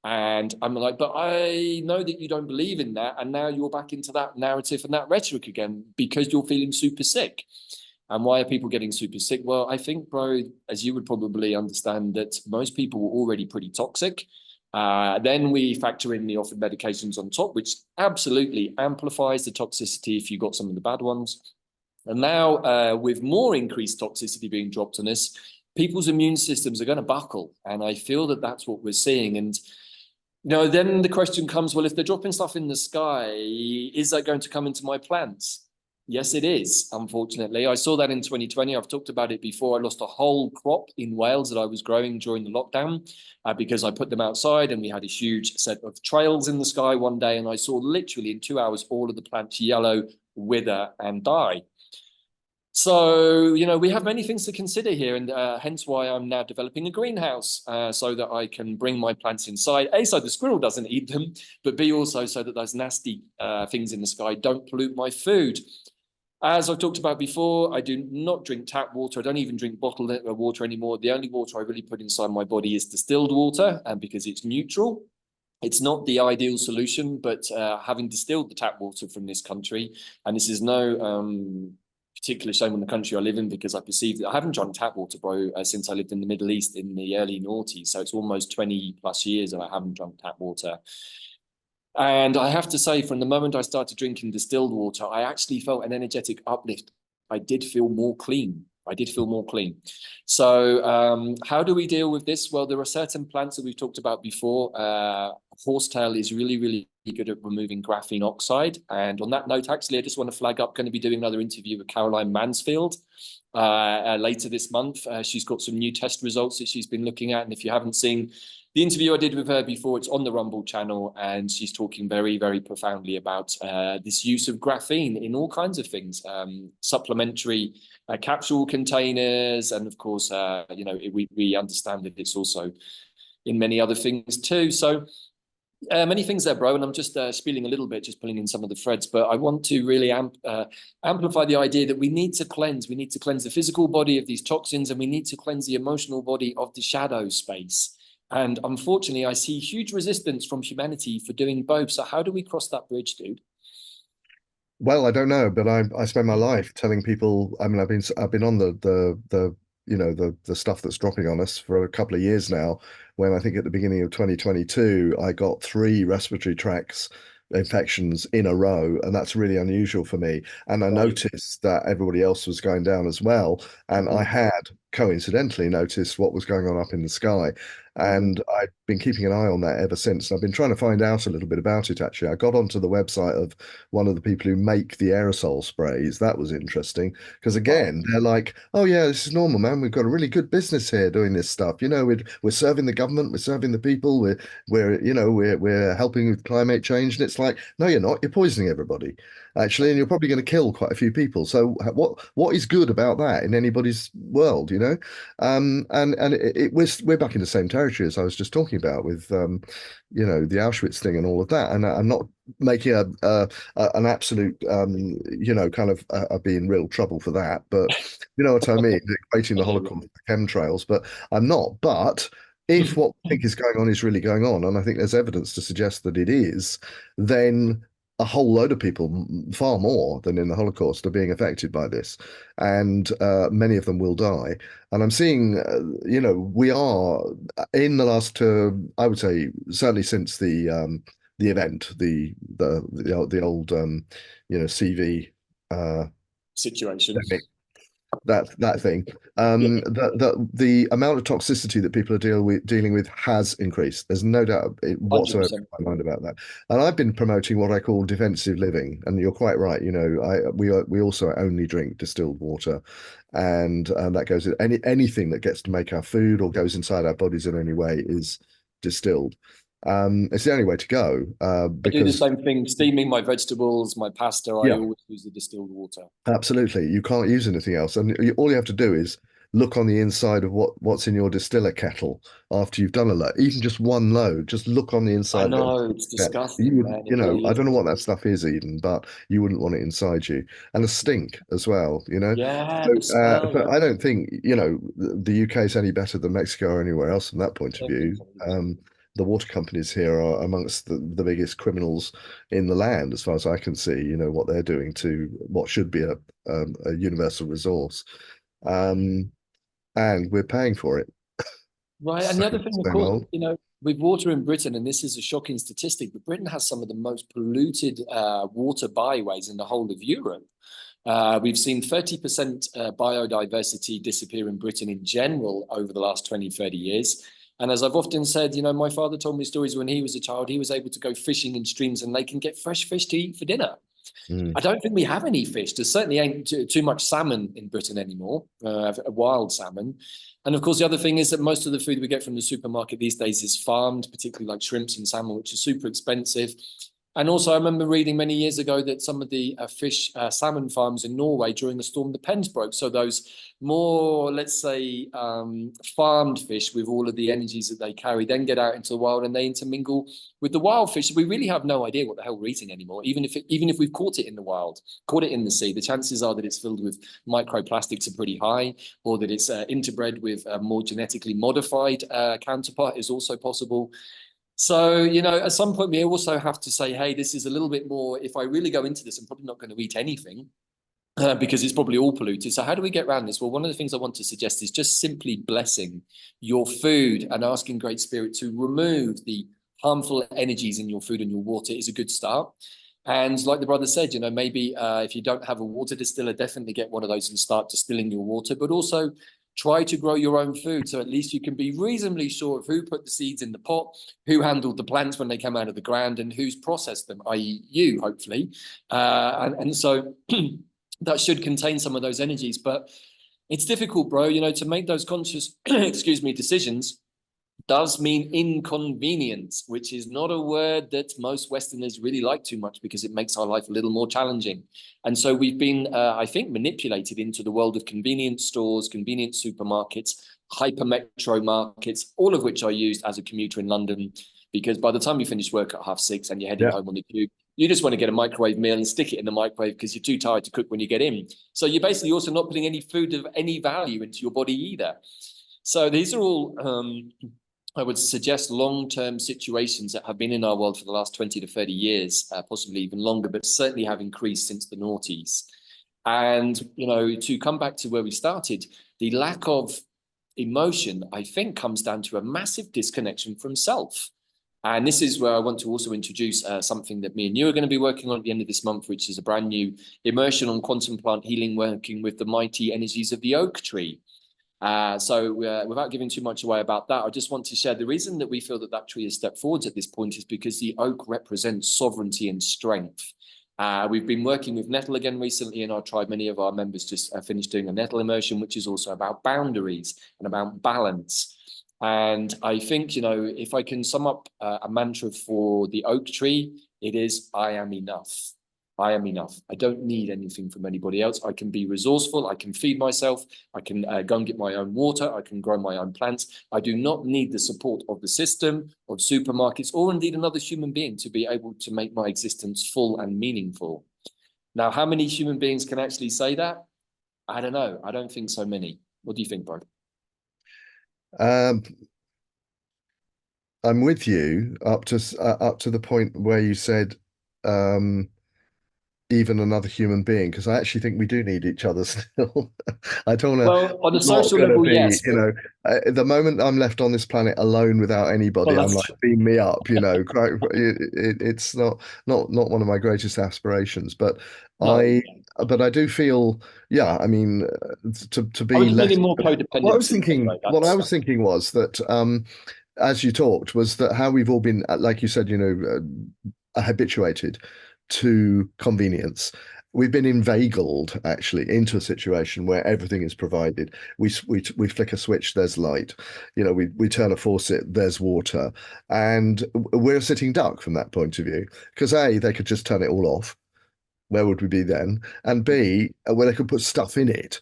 Speaker 1: And I'm like, but I know that you don't believe in that. And now you're back into that narrative and that rhetoric again, because you're feeling super sick. And why are people getting super sick? Well, I think, bro, as you would probably understand, that most people were already pretty toxic. Then we factor in the offered medications on top, which absolutely amplifies the toxicity if you got some of the bad ones. And now with more increased toxicity being dropped on us, people's immune systems are going to buckle. And I feel that that's what we're seeing. And then the question comes, well, if they're dropping stuff in the sky, is that going to come into my plants? Yes, it is, unfortunately. I saw that in 2020. I've talked about it before. I lost a whole crop in Wales that I was growing during the lockdown because I put them outside, and we had a huge set of trails in the sky one day, and I saw literally in 2 hours all of the plants yellow, wither, and die. So, we have many things to consider here, and hence why I'm now developing a greenhouse so that I can bring my plants inside. A, so the squirrel doesn't eat them, but B, also so that those nasty things in the sky don't pollute my food. As I've talked about before, I do not drink tap water. I don't even drink bottled water anymore. The only water I really put inside my body is distilled water, because it's neutral. It's not the ideal solution, but having distilled the tap water from this country, and this is no particular shame on the country I live in, because I perceive that I haven't drunk tap water, bro, since I lived in the Middle East in the early noughties. So it's almost 20 plus years that I haven't drunk tap water. And I have to say, from the moment I started drinking distilled water, I actually felt an energetic uplift. I did feel more clean. So how do we deal with this? Well, there are certain plants that we've talked about before. Horsetail is really, really good at removing graphene oxide. And on that note, actually, I just want to flag up, going to be doing another interview with Caroline Mansfield later this month. She's got some new test results that she's been looking at. And if you haven't seen the interview I did with her before, it's on the Rumble channel, and she's talking very, very profoundly about this use of graphene in all kinds of things, supplementary capsule containers, and of course, we understand that it's also in many other things too. So many things there, bro, and I'm just spieling a little bit, just pulling in some of the threads, but I want to really amplify the idea that we need to cleanse. We need to cleanse the physical body of these toxins, and we need to cleanse the emotional body of the shadow space. And unfortunately, I see huge resistance from humanity for doing both. So how do we cross that bridge, dude?
Speaker 2: Well, I don't know, but I spend my life telling people. I mean, I've been on the stuff that's dropping on us for a couple of years now. When I think at the beginning of 2022, I got 3 respiratory tracts infections in a row, and that's really unusual for me. And I noticed that everybody else was going down as well, and I had coincidentally noticed what was going on up in the sky. And I've been keeping an eye on that ever since. I've been trying to find out a little bit about it, actually. I got onto the website of one of the people who make the aerosol sprays. That was interesting because, again, they're like, oh, yeah, this is normal, man. We've got a really good business here doing this stuff. You know, we're serving the government, we're serving the people, we're helping with climate change. And it's like, no, you're not. You're poisoning everybody, actually, and you're probably going to kill quite a few people. So what is good about that in anybody's world, you know? We're back in the same territory as I was just talking about with the Auschwitz thing and all of that. And I'm not making an absolute kind of be in real trouble for that, but you know what I mean, equating the Holocaust with chemtrails, but I'm not. But if what we think is going on is really going on, and I think there's evidence to suggest that it is, then a whole load of people, far more than in the Holocaust, are being affected by this, and many of them will die. And I'm seeing, we are in the last, I would say, certainly since the event, the old, CV
Speaker 1: situation.
Speaker 2: That thing, the amount of toxicity that people are dealing with has increased. There's no doubt whatsoever in my mind about that. And I've been promoting what I call defensive living. And you're quite right. You know, we also only drink distilled water, and that goes in anything that gets to make our food or goes inside our bodies in any way is distilled. It's the only way to go. Because
Speaker 1: I do the same thing, steaming my vegetables, my pasta. I always use the distilled water.
Speaker 2: Absolutely, you can't use anything else, and all you have to do is look on the inside of what's in your distiller kettle after you've done a load, even just one load. Just look on the inside.
Speaker 1: I know, it's disgusting.
Speaker 2: You would, I don't know what that stuff is even, but you wouldn't want it inside you, and a stink as well.
Speaker 1: Yeah,
Speaker 2: but I don't think the UK is any better than Mexico or anywhere else from that point of view. The water companies here are amongst the biggest criminals in the land, as far as I can see, what they're doing to what should be a universal resource. And we're paying for it.
Speaker 1: Right. And the other thing, of course, with water in Britain, and this is a shocking statistic, but Britain has some of the most polluted water byways in the whole of Europe. We've seen 30% biodiversity disappear in Britain in general over the last 20, 30 years. And as I've often said, my father told me stories when he was a child. He was able to go fishing in streams and they can get fresh fish to eat for dinner. I don't think we have any fish. There certainly ain't too much salmon in Britain anymore, wild salmon. And of course, the other thing is that most of the food we get from the supermarket these days is farmed, particularly like shrimps and salmon, which are super expensive. And also, I remember reading many years ago that some of the salmon farms in Norway during the storm, the pens broke. So those more, let's say, farmed fish with all of the energies that they carry then get out into the wild and they intermingle with the wild fish. We really have no idea what the hell we're eating anymore. Even if we've caught it in the wild, caught it in the sea, the chances are that it's filled with microplastics are pretty high, or that it's interbred with a more genetically modified counterpart is also possible. So, at some point, we also have to say, hey, this is a little bit more, if I really go into this, I'm probably not going to eat anything because it's probably all polluted. So how do we get around this? Well, one of the things I want to suggest is just simply blessing your food and asking Great Spirit to remove the harmful energies in your food and your water is a good start. And like the brother said, maybe if you don't have a water distiller, definitely get one of those and start distilling your water, but also try to grow your own food. So at least you can be reasonably sure of who put the seeds in the pot, who handled the plants when they came out of the ground, and who's processed them, i.e. you, hopefully. And so that should contain some of those energies. But it's difficult, bro, to make those conscious, decisions does mean inconvenience, which is not a word that most Westerners really like too much because it makes our life a little more challenging. And so we've been, I think, manipulated into the world of convenience stores, convenience supermarkets, hyper metro markets, all of which are used as a commuter in London, because by the time you finish work at 6:30 and you're heading home on the tube, you just want to get a microwave meal and stick it in the microwave because you're too tired to cook when you get in. So you're basically also not putting any food of any value into your body either. So these are all I would suggest long-term situations that have been in our world for the last 20 to 30 years, possibly even longer, but certainly have increased since the noughties. And, to come back to where we started, the lack of emotion, I think, comes down to a massive disconnection from self. And this is where I want to also introduce something that me and you are going to be working on at the end of this month, which is a brand new immersion on quantum plant healing, working with the mighty energies of the oak tree. Without giving too much away about that, I just want to share the reason that we feel that that tree has stepped forwards at this point is because the oak represents sovereignty and strength. We've been working with nettle again recently in our tribe. Many of our members just finished doing a nettle immersion, which is also about boundaries and about balance. And I think, if I can sum up a mantra for the oak tree, it is, I am enough. I am enough. I don't need anything from anybody else. I can be resourceful. I can feed myself. I can go and get my own water. I can grow my own plants. I do not need the support of the system, of supermarkets, or indeed another human being to be able to make my existence full and meaningful. Now, how many human beings can actually say that? I don't know. I don't think so many. What do you think, bro?
Speaker 2: I'm with you up to the point where you said even another human being, because I actually think we do need each other still. I don't know.
Speaker 1: Well, on a social level, yes.
Speaker 2: The moment I'm left on this planet alone without anybody, I'm like, beam me up. It's not one of my greatest aspirations, but I do feel, yeah. I mean, to be less.
Speaker 1: More codependent.
Speaker 2: What I was thinking was that as you talked, was that how we've all been, like you said, habituated to convenience. We've been inveigled actually into a situation where everything is provided. We flick a switch, there's light. We turn a faucet, there's water, and we're a sitting duck from that point of view. Because A, they could just turn it all off. Where would we be then? And B, where they could put stuff in it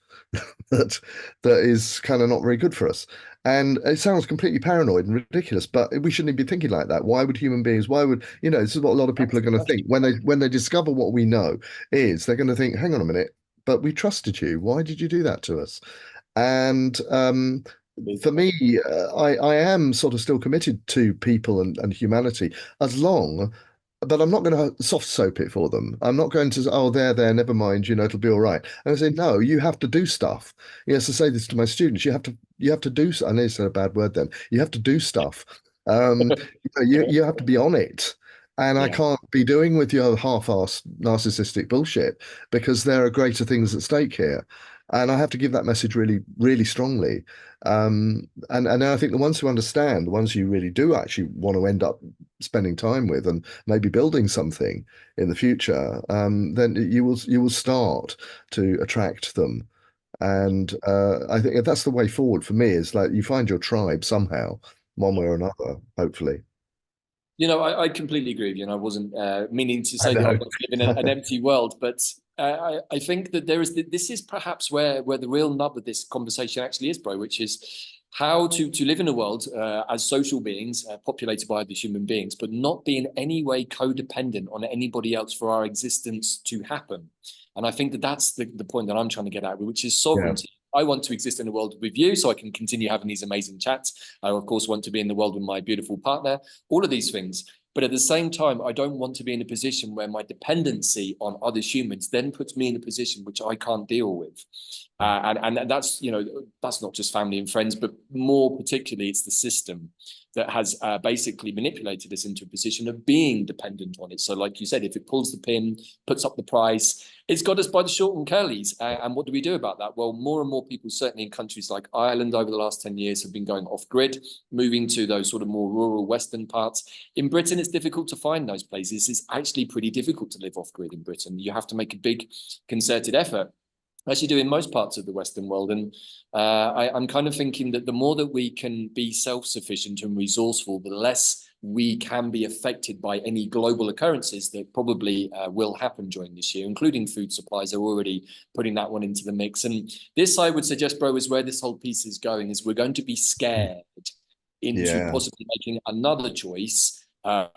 Speaker 2: that is kind of not very good for us. And it sounds completely paranoid and ridiculous, but we shouldn't be thinking like that. Why would human beings, this is what a lot of people are going to think when they discover what we know is they're going to think, hang on a minute, but we trusted you. Why did you do that to us? And for me, I am sort of still committed to people and humanity but I'm not going to soft soap it for them. I'm not going to, oh, there, never mind, it'll be all right. And I say, no, you have to do stuff. Yes, I say this to my students. You have to do, I know you said a bad word then. You have to do stuff. You have to be on it. And I can't be doing with your half-assed narcissistic bullshit because there are greater things at stake here. And I have to give that message really, really strongly. And I think the ones who understand, the ones you really do actually want to end up spending time with and maybe building something in the future, then you will start to attract them. And I think that's the way forward for me, is like you find your tribe somehow, one way or another, hopefully.
Speaker 1: I completely agree with you, and I wasn't meaning to say that I was living in an empty world, but I think that this is perhaps where the real nub of this conversation actually is, bro, which is how to live in a world as social beings populated by other human beings, but not be in any way codependent on anybody else for our existence to happen. And I think that that's the point that I'm trying to get at, which is sovereignty. Yeah. I want to exist in a world with you so I can continue having these amazing chats. I, of course, want to be in the world with my beautiful partner, all of these things. But at the same time, I don't want to be in a position where my dependency on other humans then puts me in a position which I can't deal with. And that's, that's not just family and friends, but more particularly, it's the system that has basically manipulated us into a position of being dependent on it. So like you said, if it pulls the pin, puts up the price, it's got us by the short and curlies. And what do we do about that? Well, more and more people, certainly in countries like Ireland over the last 10 years, have been going off grid, moving to those sort of more rural Western parts. In Britain, it's difficult to find those places. It's actually pretty difficult to live off grid in Britain. You have to make a big concerted effort, as you do in most parts of the Western world. And I'm kind of thinking that the more that we can be self-sufficient and resourceful, the less we can be affected by any global occurrences that probably will happen during this year, including food supplies. They're already putting that one into the mix. And this, I would suggest, bro, is where this whole piece is going, is we're going to be scared into possibly making another choice,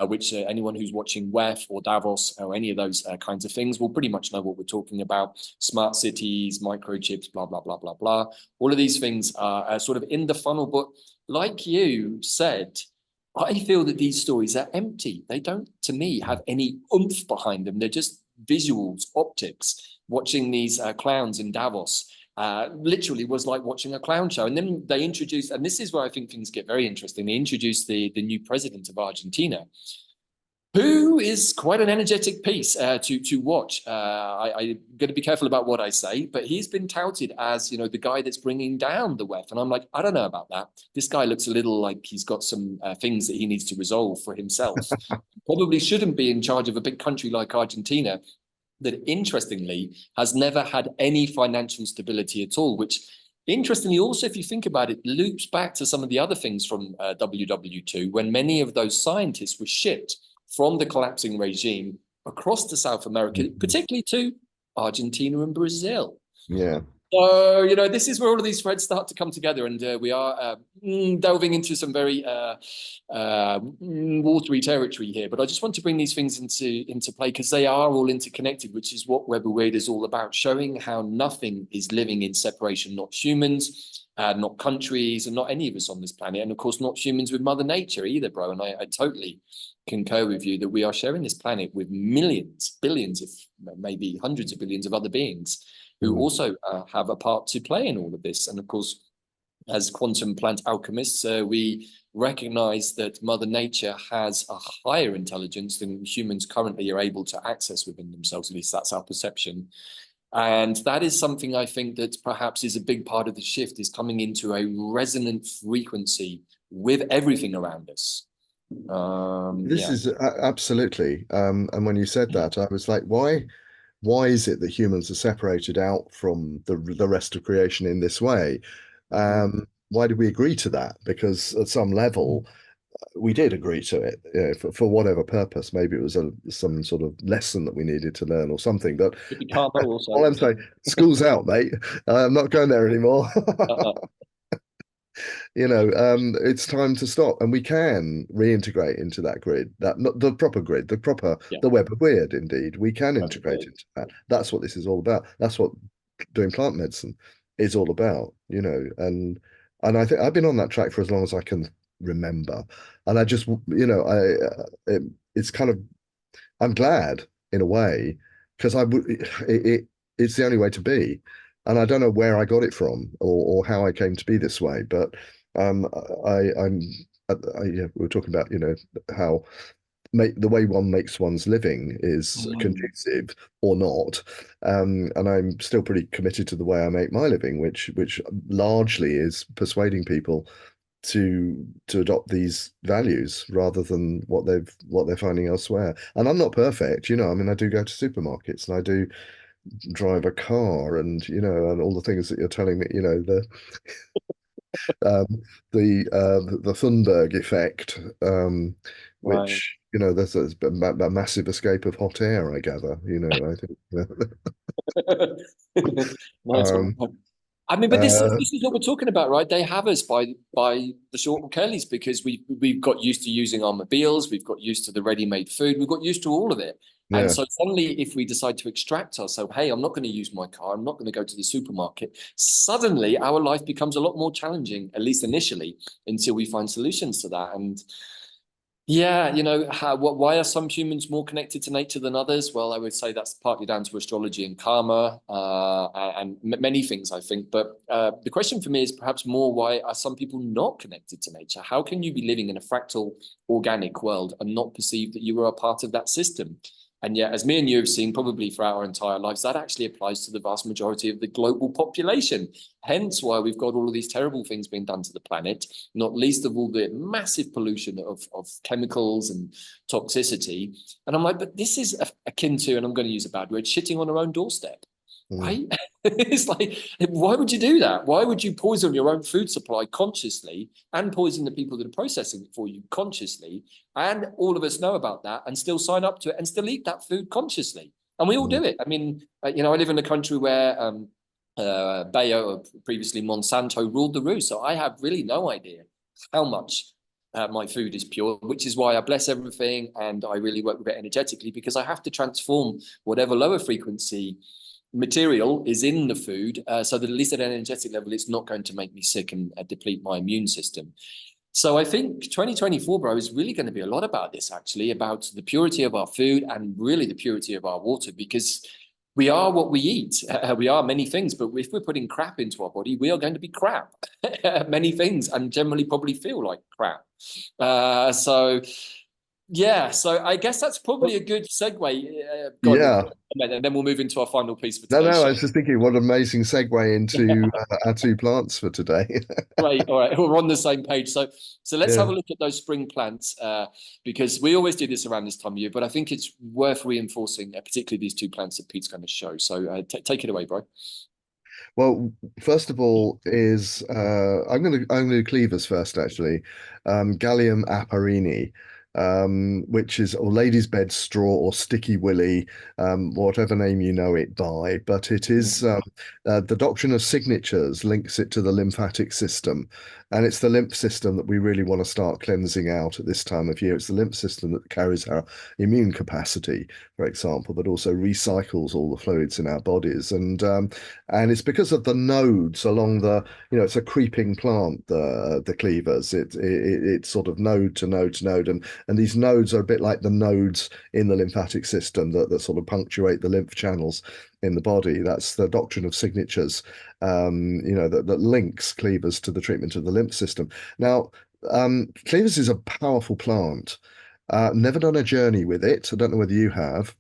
Speaker 1: which anyone who's watching WEF or Davos or any of those kinds of things will pretty much know what we're talking about. Smart cities, microchips, blah, blah, blah, blah, blah. All of these things are sort of in the funnel. But like you said, I feel that these stories are empty. They don't, to me, have any oomph behind them. They're just visuals, optics. Watching these clowns in Davos literally was like watching a clown show. And then they introduced, and this is where I think things get very interesting, they introduced the new president of Argentina, who is quite an energetic piece to watch. I'm going to be careful about what I say, but he's been touted as, you know, the guy that's bringing down the WEF. And I'm like, I don't know about that. This guy looks a little like he's got some things that he needs to resolve for himself. Probably shouldn't be in charge of a big country like Argentina that, interestingly, has never had any financial stability at all, which, interestingly, also, if you think about it, loops back to some of the other things from WW2, when many of those scientists were shipped from the collapsing regime across to South America, particularly to Argentina and Brazil.
Speaker 2: Yeah.
Speaker 1: So, you know, this is where all of these threads start to come together, and we are delving into some very watery territory here. But I just want to bring these things into play because they are all interconnected, which is what Web of Wyrd is all about, showing how nothing is living in separation, not humans, not countries, and not any of us on this planet. And of course, not humans with Mother Nature either, bro. And I totally concur with you that we are sharing this planet with millions, billions, if maybe hundreds of billions of other beings who also have a part to play in all of this. And of course, as quantum plant alchemists, we recognize that Mother Nature has a higher intelligence than humans currently are able to access within themselves. At least that's our perception. And that is something I think that perhaps is a big part of the shift, is coming into a resonant frequency with everything around us.
Speaker 2: This is absolutely. And when you said that, I was like, why is it that humans are separated out from the rest of creation in this way? Why did we agree to that? Because at some level, we did agree to it, you know, for whatever purpose. Maybe it was some sort of lesson that we needed to learn or something. But all I'm saying, school's out, mate. I'm not going there anymore. You know, it's time to stop, and we can reintegrate into that grid, that not the proper grid, the Web of Wyrd. Indeed, we can integrate into that. That's what this is all about. That's what doing plant medicine is all about, you know. And I think I've been on that track for as long as I can remember, and I just, you know, it's kind of, I'm glad in a way, because it's the only way to be. And I don't know where I got it from or how I came to be this way, but I'm we were talking about, you know, how the way one makes one's living is conducive or not, and I'm still pretty committed to the way I make my living, which largely is persuading people to adopt these values rather than what they're finding elsewhere. And I'm not perfect, you know. I mean, I do go to supermarkets and I do drive a car, and you know, and all the things that you're telling me, you know, the Thunberg effect, which, you know, there's a massive escape of hot air, I gather, you know, I think.
Speaker 1: Nice one. I mean, but this is what we're talking about, right? They have us by the short and curlies, because we've got used to using automobiles, we've got used to the ready-made food, we've got used to all of it.
Speaker 2: Yeah.
Speaker 1: And so suddenly, if we decide to extract ourselves, hey, I'm not going to use my car, I'm not going to go to the supermarket, suddenly our life becomes a lot more challenging, at least initially, until we find solutions to that. And yeah, you know, why are some humans more connected to nature than others? Well, I would say that's partly down to astrology and karma, and many things, I think. But the question for me is perhaps more, why are some people not connected to nature? How can you be living in a fractal organic world and not perceive that you are a part of that system? And yet, as me and you have seen probably for our entire lives, that actually applies to the vast majority of the global population. Hence why we've got all of these terrible things being done to the planet, not least of all the massive pollution of chemicals and toxicity. And I'm like, but this is akin to, and I'm going to use a bad word, shitting on our own doorstep. Right? It's like, why would you do that? Why would you poison your own food supply consciously and poison the people that are processing it for you consciously? And all of us know about that and still sign up to it and still eat that food consciously. And we all do it. I mean, you know, I live in a country where Bayer, or previously Monsanto, ruled the roost. So I have really no idea how much my food is pure, which is why I bless everything. And I really work with it energetically, because I have to transform whatever lower frequency material is in the food, so that at least at an energetic level, it's not going to make me sick and deplete my immune system. So I think 2024, bro, is really going to be a lot about this, actually, about the purity of our food and really the purity of our water, because we are what we eat. We are many things, but if we're putting crap into our body, we are going to be crap many things, and generally probably feel like crap. So Yeah, so I guess that's probably a good segue. Go on,
Speaker 2: Yeah.
Speaker 1: and then we'll move into our final piece for
Speaker 2: No,
Speaker 1: today's
Speaker 2: no, I
Speaker 1: show.
Speaker 2: was just thinking what an amazing segue into our two plants for today.
Speaker 1: Great. All right. We're on the same page. So let's have
Speaker 2: Yeah.
Speaker 1: a look at those spring plants because we always do this around this time of year, but I think it's worth reinforcing, particularly these two plants that Pete's going to show. So take it away, bro.
Speaker 2: Well, first of all, is I'm gonna do Cleavers first actually. Gallium aparini, which is or lady's bed straw or sticky willy, whatever name you know it by, but it is the doctrine of signatures links it to the lymphatic system, and it's the lymph system that we really want to start cleansing out at this time of year. It's the lymph system that carries our immune capacity, for example, but also recycles all the fluids in our bodies, and it's because of the nodes along it's a creeping plant, the cleavers. It's sort of node to node to node, and these nodes are a bit like the nodes in the lymphatic system that sort of punctuate the lymph channels in the body. That's the doctrine of signatures, that links cleavers to the treatment of the lymph system. Now, cleavers is a powerful plant. Never done a journey with it. I don't know whether you have.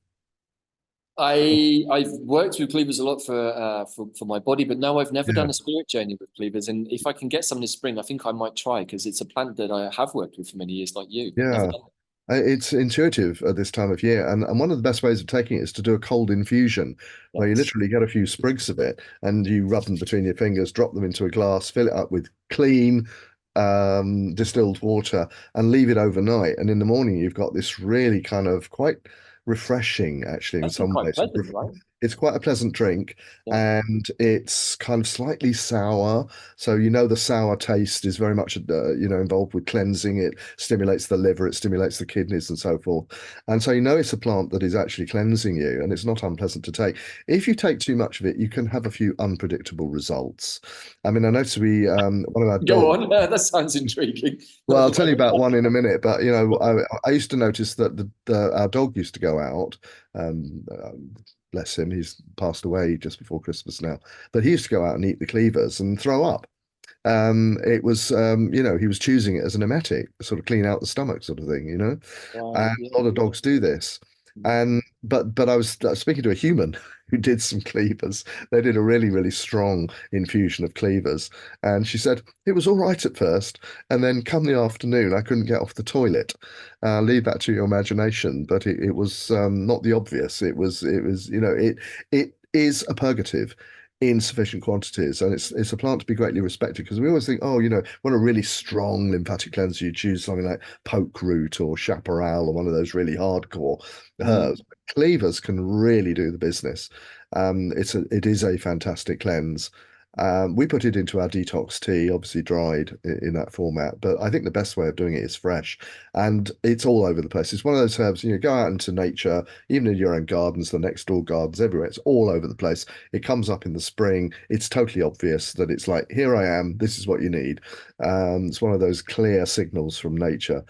Speaker 1: I've worked with cleavers a lot for my body, but no, I've never
Speaker 2: Yeah.
Speaker 1: done a spirit journey with cleavers. And if I can get some this spring, I think I might try because it's a plant that I have worked with for many years, like you, but never
Speaker 2: Yeah.
Speaker 1: done it.
Speaker 2: It's intuitive at this time of year, and one of the best ways of taking it is to do a cold infusion, where you
Speaker 1: Yes.
Speaker 2: literally get a few sprigs of it and you rub them between your fingers, drop them into a glass, fill it up with clean distilled water, and leave it overnight. And in the morning, you've got this really kind of quite refreshing, actually, in
Speaker 1: Must be
Speaker 2: some
Speaker 1: quite
Speaker 2: ways.
Speaker 1: pleasant, right?
Speaker 2: It's quite a pleasant drink,
Speaker 1: Yeah.
Speaker 2: and it's kind of slightly sour. So the sour taste is very much involved with cleansing. It stimulates the liver, it stimulates the kidneys, and so forth. And so it's a plant that is actually cleansing you, and it's not unpleasant to take. If you take too much of it, you can have a few unpredictable results. I mean, I noticed one of our
Speaker 1: Go
Speaker 2: dogs.
Speaker 1: on. That sounds intriguing.
Speaker 2: Well, I'll tell you about one in a minute, but I used to notice that our dog used to go out. Bless him, he's passed away just before Christmas now. But he used to go out and eat the cleavers and throw up. It was, he was choosing it as an emetic, sort of clean out the stomach, sort of thing.
Speaker 1: Right.
Speaker 2: And
Speaker 1: Yeah.
Speaker 2: a lot of dogs do this. And but I was speaking to a human who did some cleavers. They did a really, really strong infusion of cleavers. And she said it was all right at first. And then come the afternoon, I couldn't get off the toilet. Leave that to your imagination. But it was not the obvious. It is a purgative in sufficient quantities, and it's a plant to be greatly respected because we always think, oh, want a really strong lymphatic cleanser, you choose something like poke root or chaparral or one of those really hardcore
Speaker 1: Mm.
Speaker 2: herbs. Cleavers can really do the business. It is a fantastic cleanse. We put it into our detox tea, obviously dried in that format, but I think the best way of doing it is fresh, and it's all over the place. It's one of those herbs, go out into nature, even in your own gardens, the next door gardens, everywhere. It's all over the place. It comes up in the spring. It's totally obvious that it's like, here I am. This is what you need. It's one of those clear signals from nature.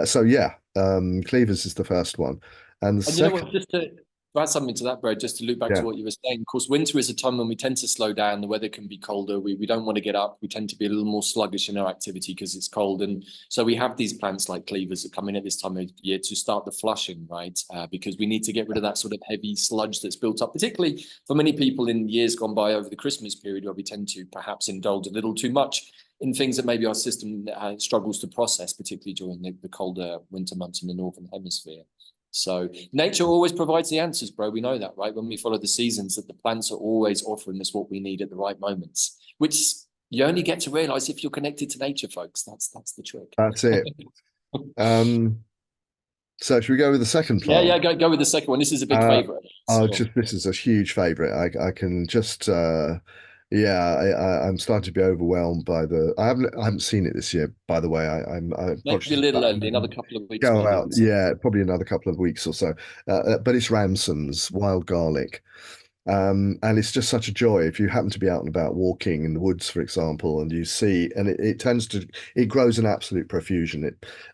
Speaker 2: So yeah, Cleavers is the first one, and the
Speaker 1: And you know
Speaker 2: second,
Speaker 1: what? Just to add something to that, bro, just to loop back to
Speaker 2: yeah,
Speaker 1: what you were saying. Of course, winter is a time when we tend to slow down. The weather can be colder. We don't want to get up. We tend to be a little more sluggish in our activity because it's cold. And so we have these plants like cleavers that come in at this time of year to start the flushing, right? Because we need to get rid of that sort of heavy sludge that's built up, particularly for many people in years gone by over the Christmas period, where we tend to perhaps indulge a little too much in things that maybe our system struggles to process, particularly during the colder winter months in the Northern Hemisphere. So nature always provides the answers, bro. We know that, right? When we follow the seasons, that the plants are always offering us what we need at the right moments, which you only get to realize if you're connected to nature, folks. That's the trick.
Speaker 2: that's it. Um, so should we go with the second
Speaker 1: Yeah,
Speaker 2: plant?
Speaker 1: yeah. Go with the second one. This is a big
Speaker 2: Uh,
Speaker 1: favorite.
Speaker 2: oh,
Speaker 1: So,
Speaker 2: just this is a huge favorite. I can just yeah, I'm starting to be overwhelmed by I haven't seen it this year, by the way. I'm
Speaker 1: maybe a
Speaker 2: conscious of
Speaker 1: little
Speaker 2: that.
Speaker 1: early, another couple of weeks,
Speaker 2: Go
Speaker 1: maybe.
Speaker 2: out, yeah, probably another couple of weeks or so. But it's Ramson's wild garlic. And it's just such a joy if you happen to be out and about walking in the woods, for example, and you see, and it grows in absolute profusion.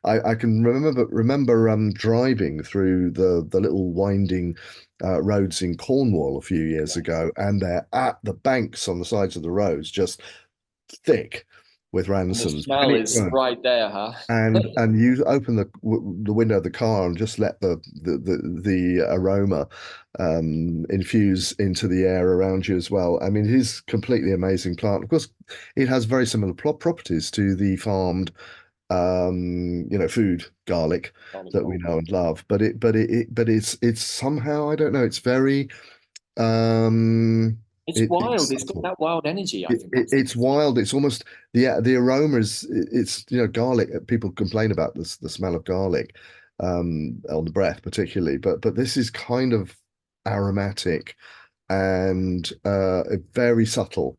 Speaker 2: I can remember driving through the little winding roads in Cornwall a few years
Speaker 1: Yeah.
Speaker 2: ago, and they're at the banks on the sides of the roads, just thick. with
Speaker 1: And the
Speaker 2: Ransons.
Speaker 1: smell is right there, huh?
Speaker 2: And you open the window of the car and just let the aroma infuse into the air around you as well. I mean, it is completely amazing plant. Of course, it has very similar properties to the farmed food garlic that we know and love. But it's somehow, I don't know, it's very
Speaker 1: It's wild.
Speaker 2: it's
Speaker 1: It's got
Speaker 2: subtle.
Speaker 1: that wild energy, I
Speaker 2: It,
Speaker 1: think.
Speaker 2: it, it's wild. It's almost the aroma is it's garlic. People complain about the smell of garlic on the breath particularly, but this is kind of aromatic and very subtle,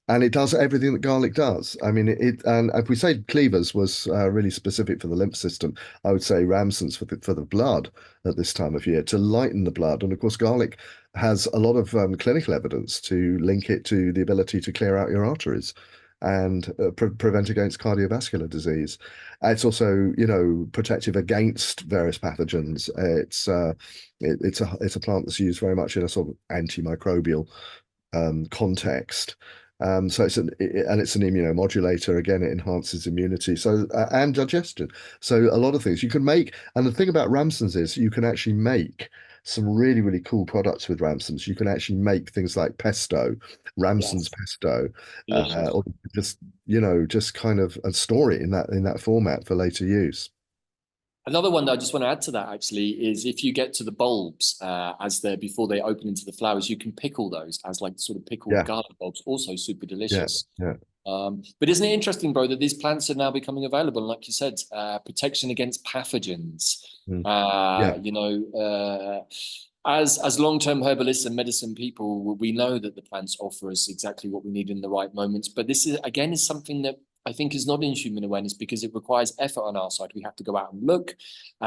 Speaker 2: and it does everything that garlic does. I mean, and if we say Cleavers was really specific for the lymph system, I would say Ramson's for the blood at this time of year to lighten the blood. And of course, garlic has a lot of clinical evidence to link it to the ability to clear out your arteries and prevent against cardiovascular disease. It's also, protective against various pathogens. It's a plant that's used very much in a sort of antimicrobial context. So it's an immunomodulator. Again, it enhances immunity. So and digestion. So a lot of things you can make. And the thing about Ramsons is you can actually make some really, really cool products with Ramsons. You can actually make things like pesto, Ramsons
Speaker 1: Yes,
Speaker 2: pesto,
Speaker 1: delicious.
Speaker 2: or just kind of and store it in that format for later use.
Speaker 1: Another one that I just want to add to that actually is if you get to the bulbs as they're before they open into the flowers, you can pickle those as like sort of pickled
Speaker 2: Yeah,
Speaker 1: garlic bulbs, also super
Speaker 2: yeah,
Speaker 1: delicious.
Speaker 2: yeah.
Speaker 1: But isn't it interesting, bro, that these plants are now becoming available? And like you said, protection against pathogens.
Speaker 2: Mm.
Speaker 1: Uh,
Speaker 2: Yeah.
Speaker 1: you know, uh, as long-term herbalists and medicine people, we know that the plants offer us exactly what we need in the right moments. But this is again is something that I think is not in human awareness because it requires effort on our side. We have to go out and look.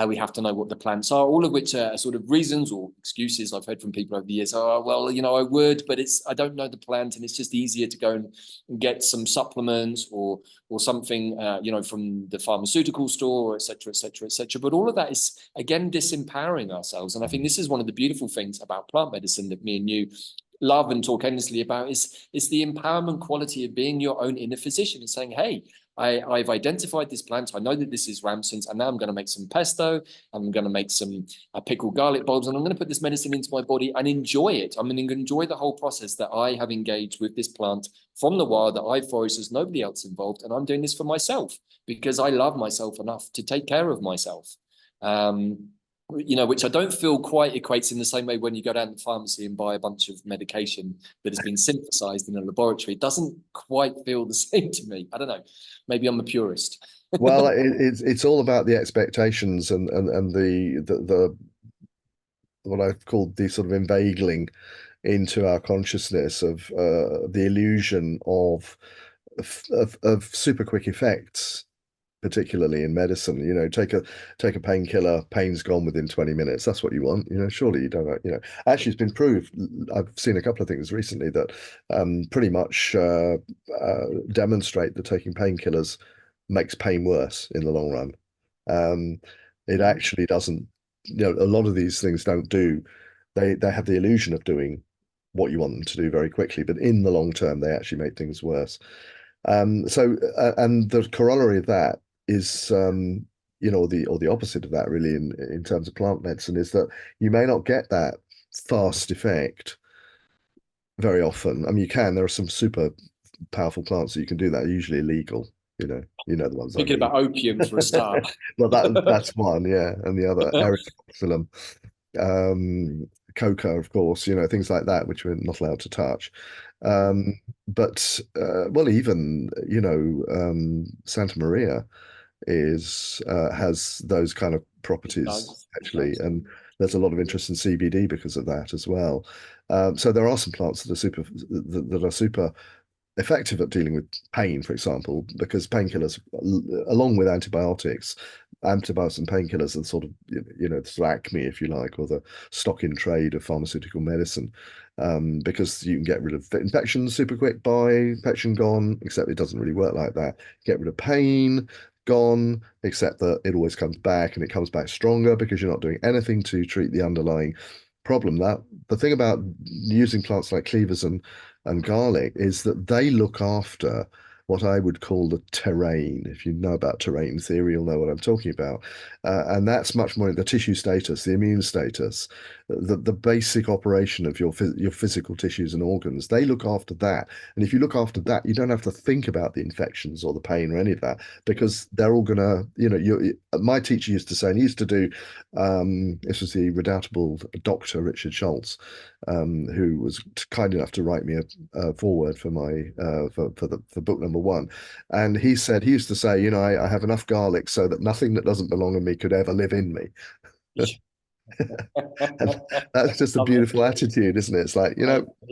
Speaker 1: We have to know what the plants are, all of which are sort of reasons or excuses I've heard from people over the years. Oh, well, I would, but I don't know the plant, and it's just easier to go and get some supplements or something, from the pharmaceutical store, et cetera, et cetera, et cetera. But all of that is again disempowering ourselves, and I think this is one of the beautiful things about plant medicine that me and you love and talk endlessly about is the empowerment quality of being your own inner physician and saying, hey, I've identified this plant. I know that this is Ramson's, and now I'm going to make some pesto. I'm going to make some pickled garlic bulbs, and I'm going to put this medicine into my body and enjoy it. I'm going to enjoy the whole process that I have engaged with this plant from the wild that I've forested. There's nobody else involved, and I'm doing this for myself because I love myself enough to take care of myself. Which I don't feel quite equates in the same way when you go down to the pharmacy and buy a bunch of medication that has been synthesized in a laboratory. It doesn't quite feel the same to me. I don't know. Maybe I'm a purist.
Speaker 2: Well, it's all about the expectations and the what I've called the sort of inveigling into our consciousness of the illusion of super quick effects, particularly in medicine. Take a painkiller, pain's gone within 20 minutes. That's what you want. Surely you don't. Actually, it's been proved. I've seen a couple of things recently that pretty much demonstrate that taking painkillers makes pain worse in the long run. Um, it actually doesn't. A lot of these things don't do. They have the illusion of doing what you want them to do very quickly, but in the long term, they actually make things worse. And the corollary of that is, or the opposite of that, really, in terms of plant medicine, is that you may not get that fast effect very often. I mean, you can. There are some super powerful plants that you can do that. Are usually illegal. The ones I
Speaker 1: Thinking
Speaker 2: mean.
Speaker 1: about opium for a start.
Speaker 2: Well, that's one, yeah, and the other, Erythroxylum, um, coca, of course, things like that, which we're not allowed to touch. But well, even Santa Maria has those kind of
Speaker 1: It
Speaker 2: properties
Speaker 1: does. It
Speaker 2: actually,
Speaker 1: does.
Speaker 2: and there's a lot of interest in CBD because of that as well. So there are some plants that are super effective at dealing with pain, for example, because painkillers, along with antibiotics and painkillers are sort of, the sort of acme, if you like, or the stock in trade of pharmaceutical medicine, because you can get rid of infections super quick by infection gone, except it doesn't really work like that. Get rid of pain, gone, except that it always comes back and it comes back stronger because you're not doing anything to treat the underlying problem. That the thing about using plants like cleavers and garlic is that they look after what I would call the terrain. If you know about terrain theory, you'll know what I'm talking about. And that's much more the tissue status, the immune status, the basic operation of your physical tissues and organs. They look after that. And if you look after that, you don't have to think about the infections or the pain or any of that, because they're all gonna, my teacher used to say, and he used to do, this was the redoubtable Dr. Richard Schultz, who was kind enough to write me a foreword for my for book number one. And he used to say, I have enough garlic so that nothing that doesn't belong in me could ever live in me. And that's just a beautiful attitude, isn't it? It's like,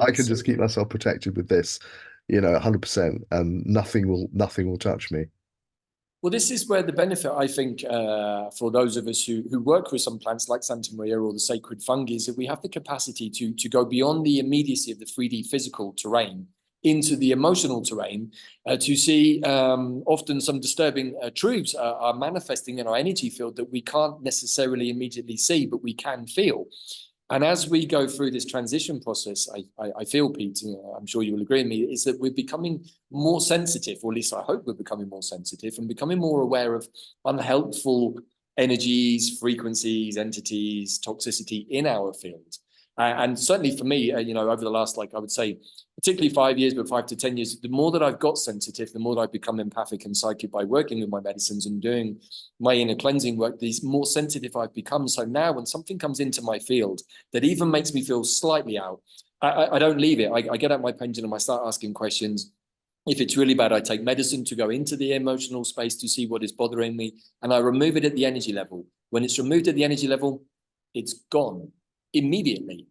Speaker 2: I can just keep myself protected with this, 100%, and nothing will touch me.
Speaker 1: Well, this is where the benefit, I think, for those of us who work with some plants like Santa Maria or the sacred fungi, is that we have the capacity to go beyond the immediacy of the 3D physical terrain into the emotional terrain, to see often some disturbing truths are manifesting in our energy field that we can't necessarily immediately see, but we can feel. And as we go through this transition process, I feel, Pete, I'm sure you will agree with me, is that we're becoming more sensitive, or at least I hope we're becoming more sensitive and becoming more aware of unhelpful energies, frequencies, entities, toxicity in our field. And certainly for me, over the last, I would say, particularly 5 years, but 5 to 10 years, the more that I've got sensitive, the more that I've become empathic and psychic by working with my medicines and doing my inner cleansing work, the more sensitive I've become. So now when something comes into my field that even makes me feel slightly out, I don't leave it. I get out my pendulum, I start asking questions. If it's really bad, I take medicine to go into the emotional space to see what is bothering me, and I remove it at the energy level. When it's removed at the energy level, it's gone immediately,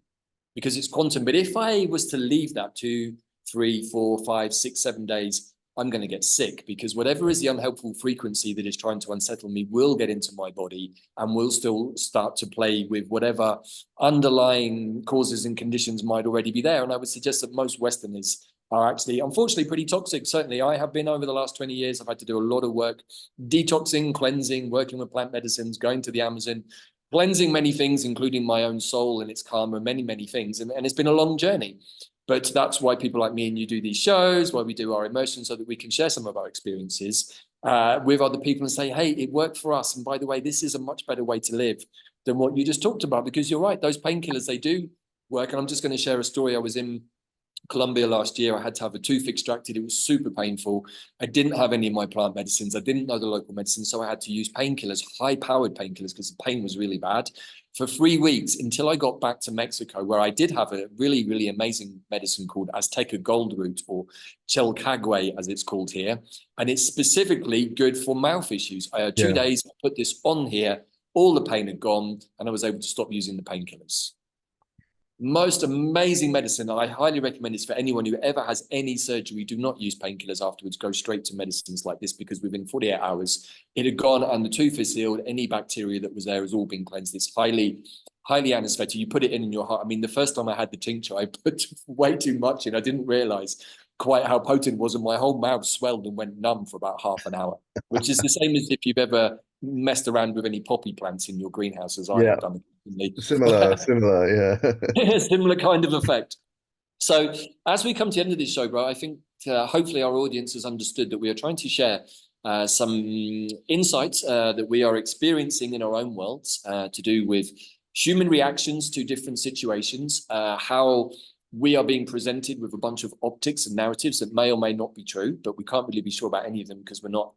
Speaker 1: because it's quantum. But if I was to leave that 2, 3, 4, 5, 6, 7 days, I'm going to get sick, because whatever is the unhelpful frequency that is trying to unsettle me will get into my body and will still start to play with whatever underlying causes and conditions might already be there. And I would suggest that most Westerners are actually, unfortunately, pretty toxic. Certainly, I have been over the last 20 years. I've had to do a lot of work, detoxing, cleansing, working with plant medicines, going to the Amazon, cleansing many things, including my own soul and its karma, many, many things. And it's been a long journey. But that's why people like me and you do these shows, why we do our immersions, so that we can share some of our experiences with other people and say, hey, it worked for us. And by the way, this is a much better way to live than what you just talked about, because you're right, those painkillers, they do work. And I'm just going to share a story. I was in Colombia last year. I had to have a tooth extracted. It was super painful. I didn't have any of my plant medicines. I didn't know the local medicine. So I had to use painkillers, high-powered painkillers, because the pain was really bad for 3 weeks until I got back to Mexico, where I did have a really, really amazing medicine called Azteca Gold Root, or Chelcague, as it's called here. And it's specifically good for mouth issues. I had 2 days, I put this on here, all the pain had gone, and I was able to stop using the painkillers. Most amazing medicine. I highly recommend this for anyone who ever has any surgery. Do not use painkillers afterwards. Go straight to medicines like this, because within 48 hours, it had gone and the tooth is healed. Any bacteria that was there has all been cleansed. It's highly, highly anesthetic. You put it in your heart. I mean, the first time I had the tincture, I put way too much in. I didn't realize quite how potent it was, and my whole mouth swelled and went numb for about half an hour, which is the same as if you've ever messed around with any poppy plants in your greenhouse, as I have done.
Speaker 2: Similar, yeah.
Speaker 1: Similar kind of effect. So as we come to the end of this show, bro, I think hopefully our audience has understood that we are trying to share some insights that we are experiencing in our own worlds to do with human reactions to different situations, how we are being presented with a bunch of optics and narratives that may or may not be true, but we can't really be sure about any of them because we're not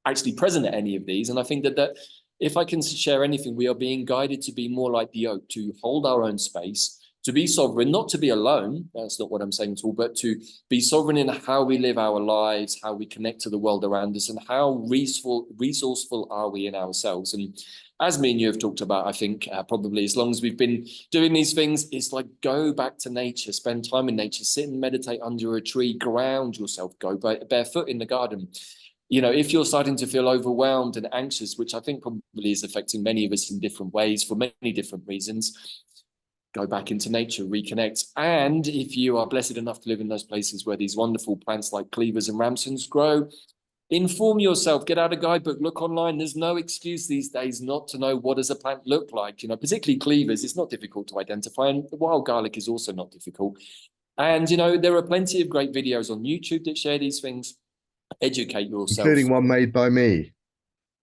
Speaker 1: actually present at any of these. And I think that if I can share anything, we are being guided to be more like the oak, to hold our own space, to be sovereign, not to be alone. That's not what I'm saying at all, but to be sovereign in how we live our lives, how we connect to the world around us, and how resourceful are we in ourselves. And as me and you have talked about, I think probably as long as we've been doing these things, it's like go back to nature, spend time in nature, sit and meditate under a tree, ground yourself, go barefoot in the garden. You know, if you're starting to feel overwhelmed and anxious, which I think probably is affecting many of us in different ways for many different reasons, go back into nature, reconnect. And if you are blessed enough to live in those places where these wonderful plants like Cleavers and Ramsons grow, inform yourself, get out a guidebook, look online. There's no excuse these days not to know what does a plant look like. You know, particularly Cleavers, it's not difficult to identify. And the wild garlic is also not difficult. And, you know, there are plenty of great videos on YouTube that share these things. Educate yourself.
Speaker 2: including one made by me.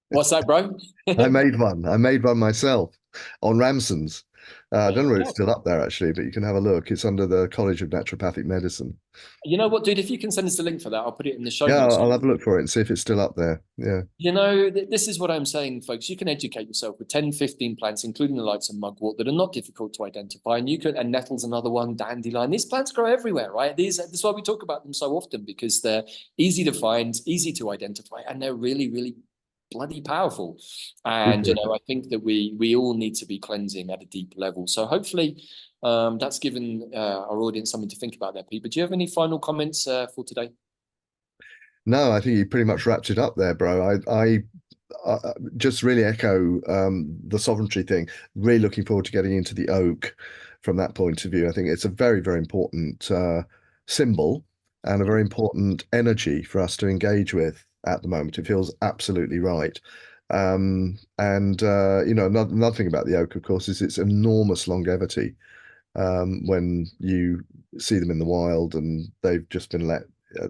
Speaker 1: What's that, bro?
Speaker 2: I made one. I made one myself on Ramson's. I don't know if it's
Speaker 1: Yeah.
Speaker 2: still up there actually, but you can have a look. It's under the College of Naturopathic Medicine.
Speaker 1: You know what, dude? If you can send us the link for that, I'll put it in the show
Speaker 2: Yeah,
Speaker 1: notes.
Speaker 2: I'll have a look for it and see if it's still up there. Yeah.
Speaker 1: You know, this is what I'm saying, folks. You can educate yourself with 10, 15 plants, including the likes of mugwort, that are not difficult to identify. And you can, and nettle's another one, dandelion. These plants grow everywhere, right? This is why we talk about them so often, because they're easy to find, easy to identify, and they're really, really bloody powerful. And, you know, I think that we all need to be cleansing at a deep level. So hopefully that's given our audience something to think about there, Pete. But do you have any final comments for today?
Speaker 2: No, I think you pretty much wrapped it up there, bro. I just really echo the sovereignty thing. Really looking forward to getting into the oak from that point of view. I think it's a very, very important symbol and a very important energy for us to engage with at the moment. It feels absolutely right. You know, another thing about the oak, of course, is its enormous longevity. When you see them in the wild and they've just been let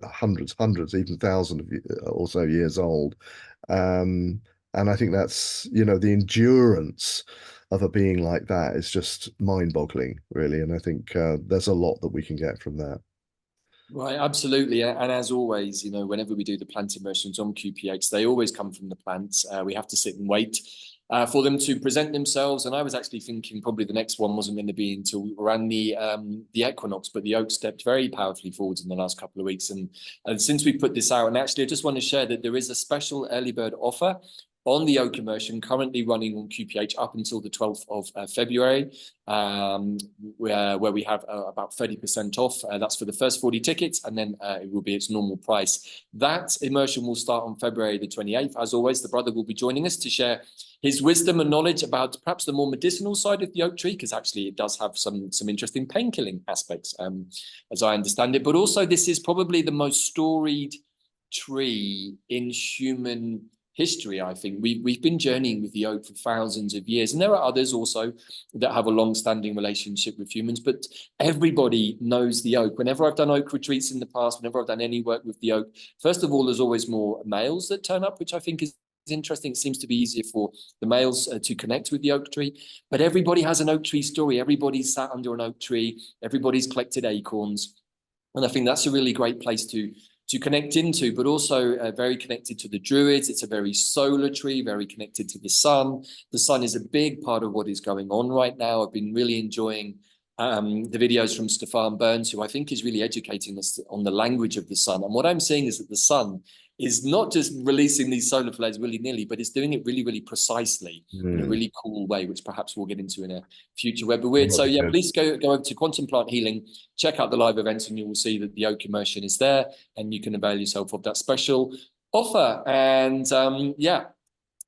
Speaker 2: hundreds, even thousands or so years old. And I think that's, you know, the endurance of a being like that is just mind-boggling, really. And I think there's a lot that we can get from that.
Speaker 1: Right, absolutely. And as always, you know, whenever we do the plant immersions on QPH, they always come from the plants. We have to sit and wait for them to present themselves. And I was actually thinking probably the next one wasn't going to be until around the equinox, but the oak stepped very powerfully forwards in the last couple of weeks. And since we put this out, and actually I just want to share that there is a special early bird offer on the Oak Immersion, currently running on QPH up until the 12th of February, where we have about 30% off. That's for the first 40 tickets, and then it will be its normal price. That immersion will start on February the 28th. As always, the brother will be joining us to share his wisdom and knowledge about perhaps the more medicinal side of the oak tree, because actually it does have some interesting pain-killing aspects, as I understand it. But also, this is probably the most storied tree in human history. I think we've been journeying with the oak for thousands of years, and there are others also that have a long-standing relationship with humans, but everybody knows the oak. Whenever I've done oak retreats in the past, whenever I've done any work with the oak, first of all, there's always more males that turn up, which I think is interesting. It seems to be easier for the males to connect with the oak tree, but everybody has an oak tree story. Everybody's sat under an oak tree, everybody's collected acorns, and I think that's a really great place to connect into, but also very connected to the Druids. It's a very solar tree, very connected to the sun. The sun is a big part of what is going on right now. I've been really enjoying the videos from Stefan Burns, who I think is really educating us on the language of the sun. And what I'm seeing is that the sun is not just releasing these solar flares willy-nilly, but it's doing it really, really precisely in a really cool way, which perhaps we'll get into in a future web. But weird. So yeah, please go over to Quantum Plant Healing, check out the live events, and you will see that the Oak Immersion is there, and you can avail yourself of that special offer. And yeah,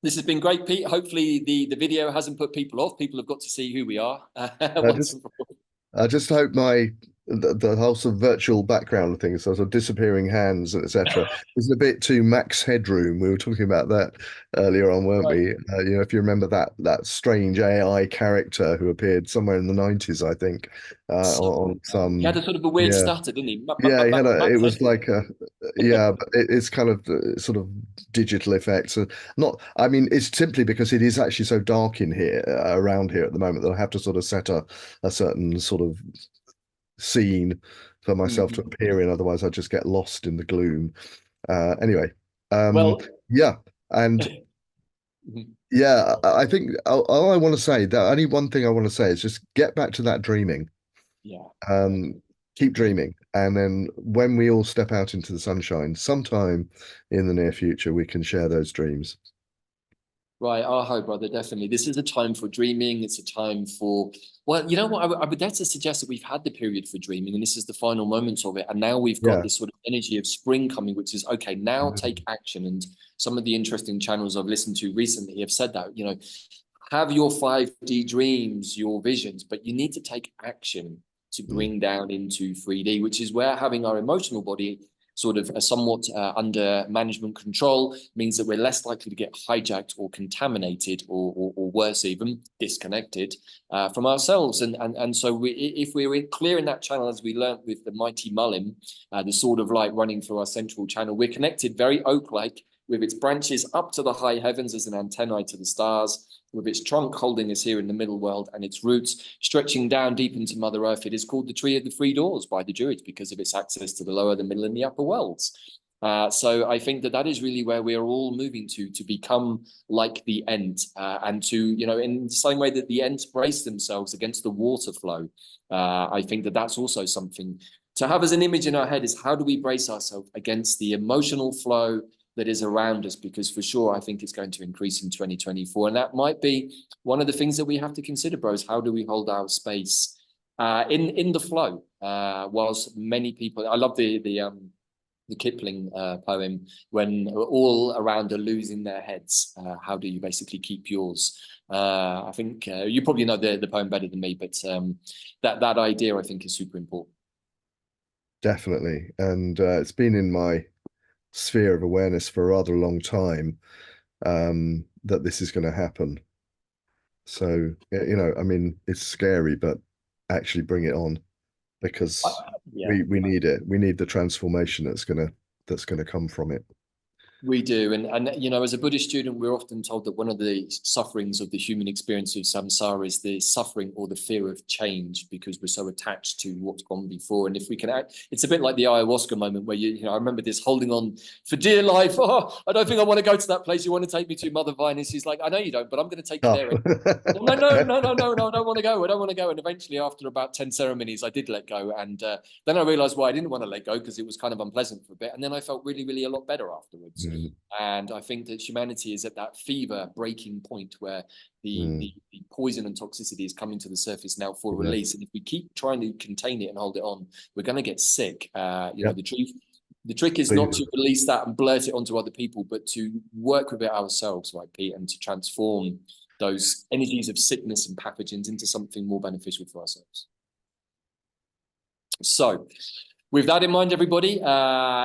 Speaker 1: this has been great, Pete. Hopefully the video hasn't put people off. People have got to see who we are.
Speaker 2: I just hope the whole sort of virtual background thing, sort of disappearing hands, etc., is a bit too Max Headroom. We were talking about that earlier on, weren't we? You know, if you remember that strange AI character who appeared somewhere in the 90s, I think, on some.
Speaker 1: He had a sort of a weird stutter, didn't he?
Speaker 2: Yeah, he had it was like yeah, but it's kind of sort of digital effects. Not, I mean, it's simply because it is actually so dark in here, around here at the moment, that I have to sort of set a certain sort of scene for myself to appear in, otherwise I just get lost in the gloom. Anyway,
Speaker 1: well,
Speaker 2: yeah, and yeah, I think all I want to say, that only one thing I want to say is just get back to that dreaming.
Speaker 1: Yeah.
Speaker 2: Keep dreaming, and then when we all step out into the sunshine sometime in the near future, we can share those dreams.
Speaker 1: Right, I hope, brother, definitely. This is a time for dreaming. It's a time for, well, you know what? I would dare to suggest that we've had the period for dreaming, and this is the final moments of it. And now we've got this sort of energy of spring coming, which is, okay, now take action. And some of the interesting channels I've listened to recently have said that, you know, have your 5D dreams, your visions, but you need to take action to bring down into 3D, which is where having our emotional body sort of somewhat under management control, means that we're less likely to get hijacked or contaminated or worse even, disconnected from ourselves. And so if we're clear in that channel, as we learned with the mighty Mullen, the sword of light running through our central channel, we're connected very oak-like, with its branches up to the high heavens as an antennae to the stars, with its trunk holding us here in the middle world, and its roots stretching down deep into Mother Earth. It is called the Tree of the Three Doors by the Druids because of its access to the lower, the middle, and the upper worlds. So I think that is really where we are all moving to become like the Ent, and to, you know, in the same way that the Ents brace themselves against the water flow. I think that that's also something to have as an image in our head, is how do we brace ourselves against the emotional flow that is around us, because for sure I think it's going to increase in 2024, and that might be one of the things that we have to consider, bros. How do we hold our space in the flow? Whilst many people, I love the Kipling poem, when all around are losing their heads, how do you basically keep yours? I think you probably know the poem better than me, but that idea I think is super important.
Speaker 2: Definitely, and it's been in my sphere of awareness for a rather long time, that this is going to happen. So, you know, I mean, it's scary, but actually bring it on, because we need it. We need the transformation that's gonna come from it.
Speaker 1: We do, and you know, as a Buddhist student, we're often told that one of the sufferings of the human experience of samsara is the suffering or the fear of change, because we're so attached to what's gone before. And if we can act, it's a bit like the ayahuasca moment where you know, I remember this holding on for dear life. Oh, I don't think I want to go to that place you want to take me to, Mother Vine. And she's like, I know you don't, but I'm going to take you there. No, I don't want to go. I don't want to go. And eventually, after about 10 ceremonies, I did let go. And then I realized why I didn't want to let go, because it was kind of unpleasant for a bit. And then I felt really, really a lot better afterwards. And I think that humanity is at that fever breaking point where the poison and toxicity is coming to the surface now for release. And if we keep trying to contain it and hold it on, we're going to get sick. You know, the trick is not to release that and blurt it onto other people, but to work with it ourselves, right, Pete, and to transform those energies of sickness and pathogens into something more beneficial for ourselves. So with that in mind, everybody,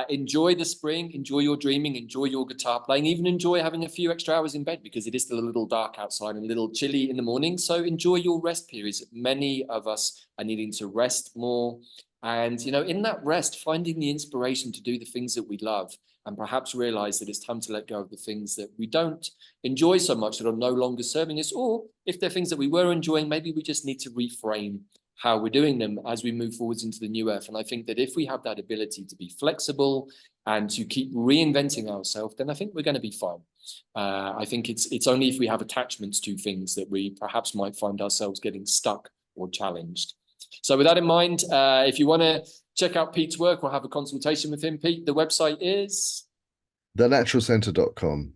Speaker 1: enjoy the spring, enjoy your dreaming, enjoy your guitar playing, even enjoy having a few extra hours in bed, because it is still a little dark outside and a little chilly in the morning. So enjoy your rest periods. Many of us are needing to rest more. And, you know, in that rest, finding the inspiration to do the things that we love, and perhaps realize that it's time to let go of the things that we don't enjoy so much, that are no longer serving us. Or if they're things that we were enjoying, maybe we just need to reframe how we're doing them as we move forwards into the new earth. And I think that if we have that ability to be flexible and to keep reinventing ourselves, then I think we're going to be fine. I think it's only if we have attachments to things that we perhaps might find ourselves getting stuck or challenged. So with that in mind, if you want to check out Pete's work or have a consultation with him, Pete, the website is
Speaker 2: thenaturalcenter.com.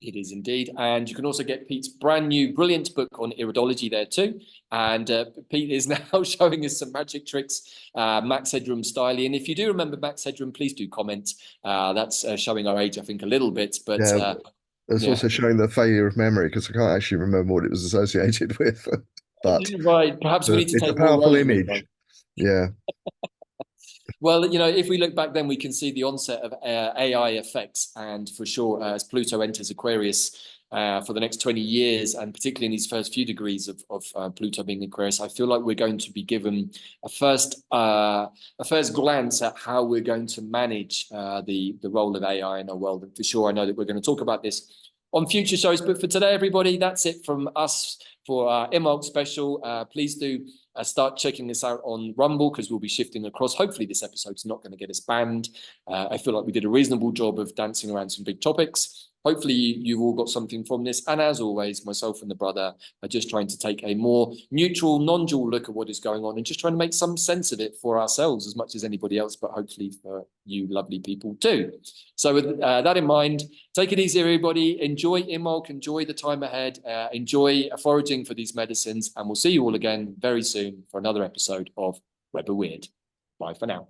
Speaker 1: It is indeed. And you can also get Pete's brand new brilliant book on iridology there too. And Pete is now showing us some magic tricks, Max Headroom style. And if you do remember Max Headroom, please do comment. That's showing our age, I think, a little bit. But
Speaker 2: it's also showing the failure of memory, because I can't actually remember what it was associated with. But
Speaker 1: right, perhaps we need to
Speaker 2: it's
Speaker 1: take
Speaker 2: a powerful
Speaker 1: more
Speaker 2: image. Yeah.
Speaker 1: Well, you know, if we look back then, we can see the onset of AI effects. And for sure, as Pluto enters Aquarius for the next 20 years, and particularly in these first few degrees of Pluto being Aquarius, I feel like we're going to be given a first glance at how we're going to manage the role of AI in our world. And for sure, I know that we're going to talk about this on future shows. But for today, everybody, that's it from us for our Imbolc special. Please do start checking this out on Rumble, because we'll be shifting across. Hopefully this episode's not going to get us banned. I feel like we did a reasonable job of dancing around some big topics. Hopefully you've all got something from this. And as always, myself and the brother are just trying to take a more neutral, non-dual look at what is going on, and just trying to make some sense of it for ourselves as much as anybody else, but hopefully for you lovely people too. So with that in mind, take it easy, everybody. Enjoy Imbolc, enjoy the time ahead, enjoy foraging for these medicines, and we'll see you all again very soon for another episode of Web of Wyrd. Bye for now.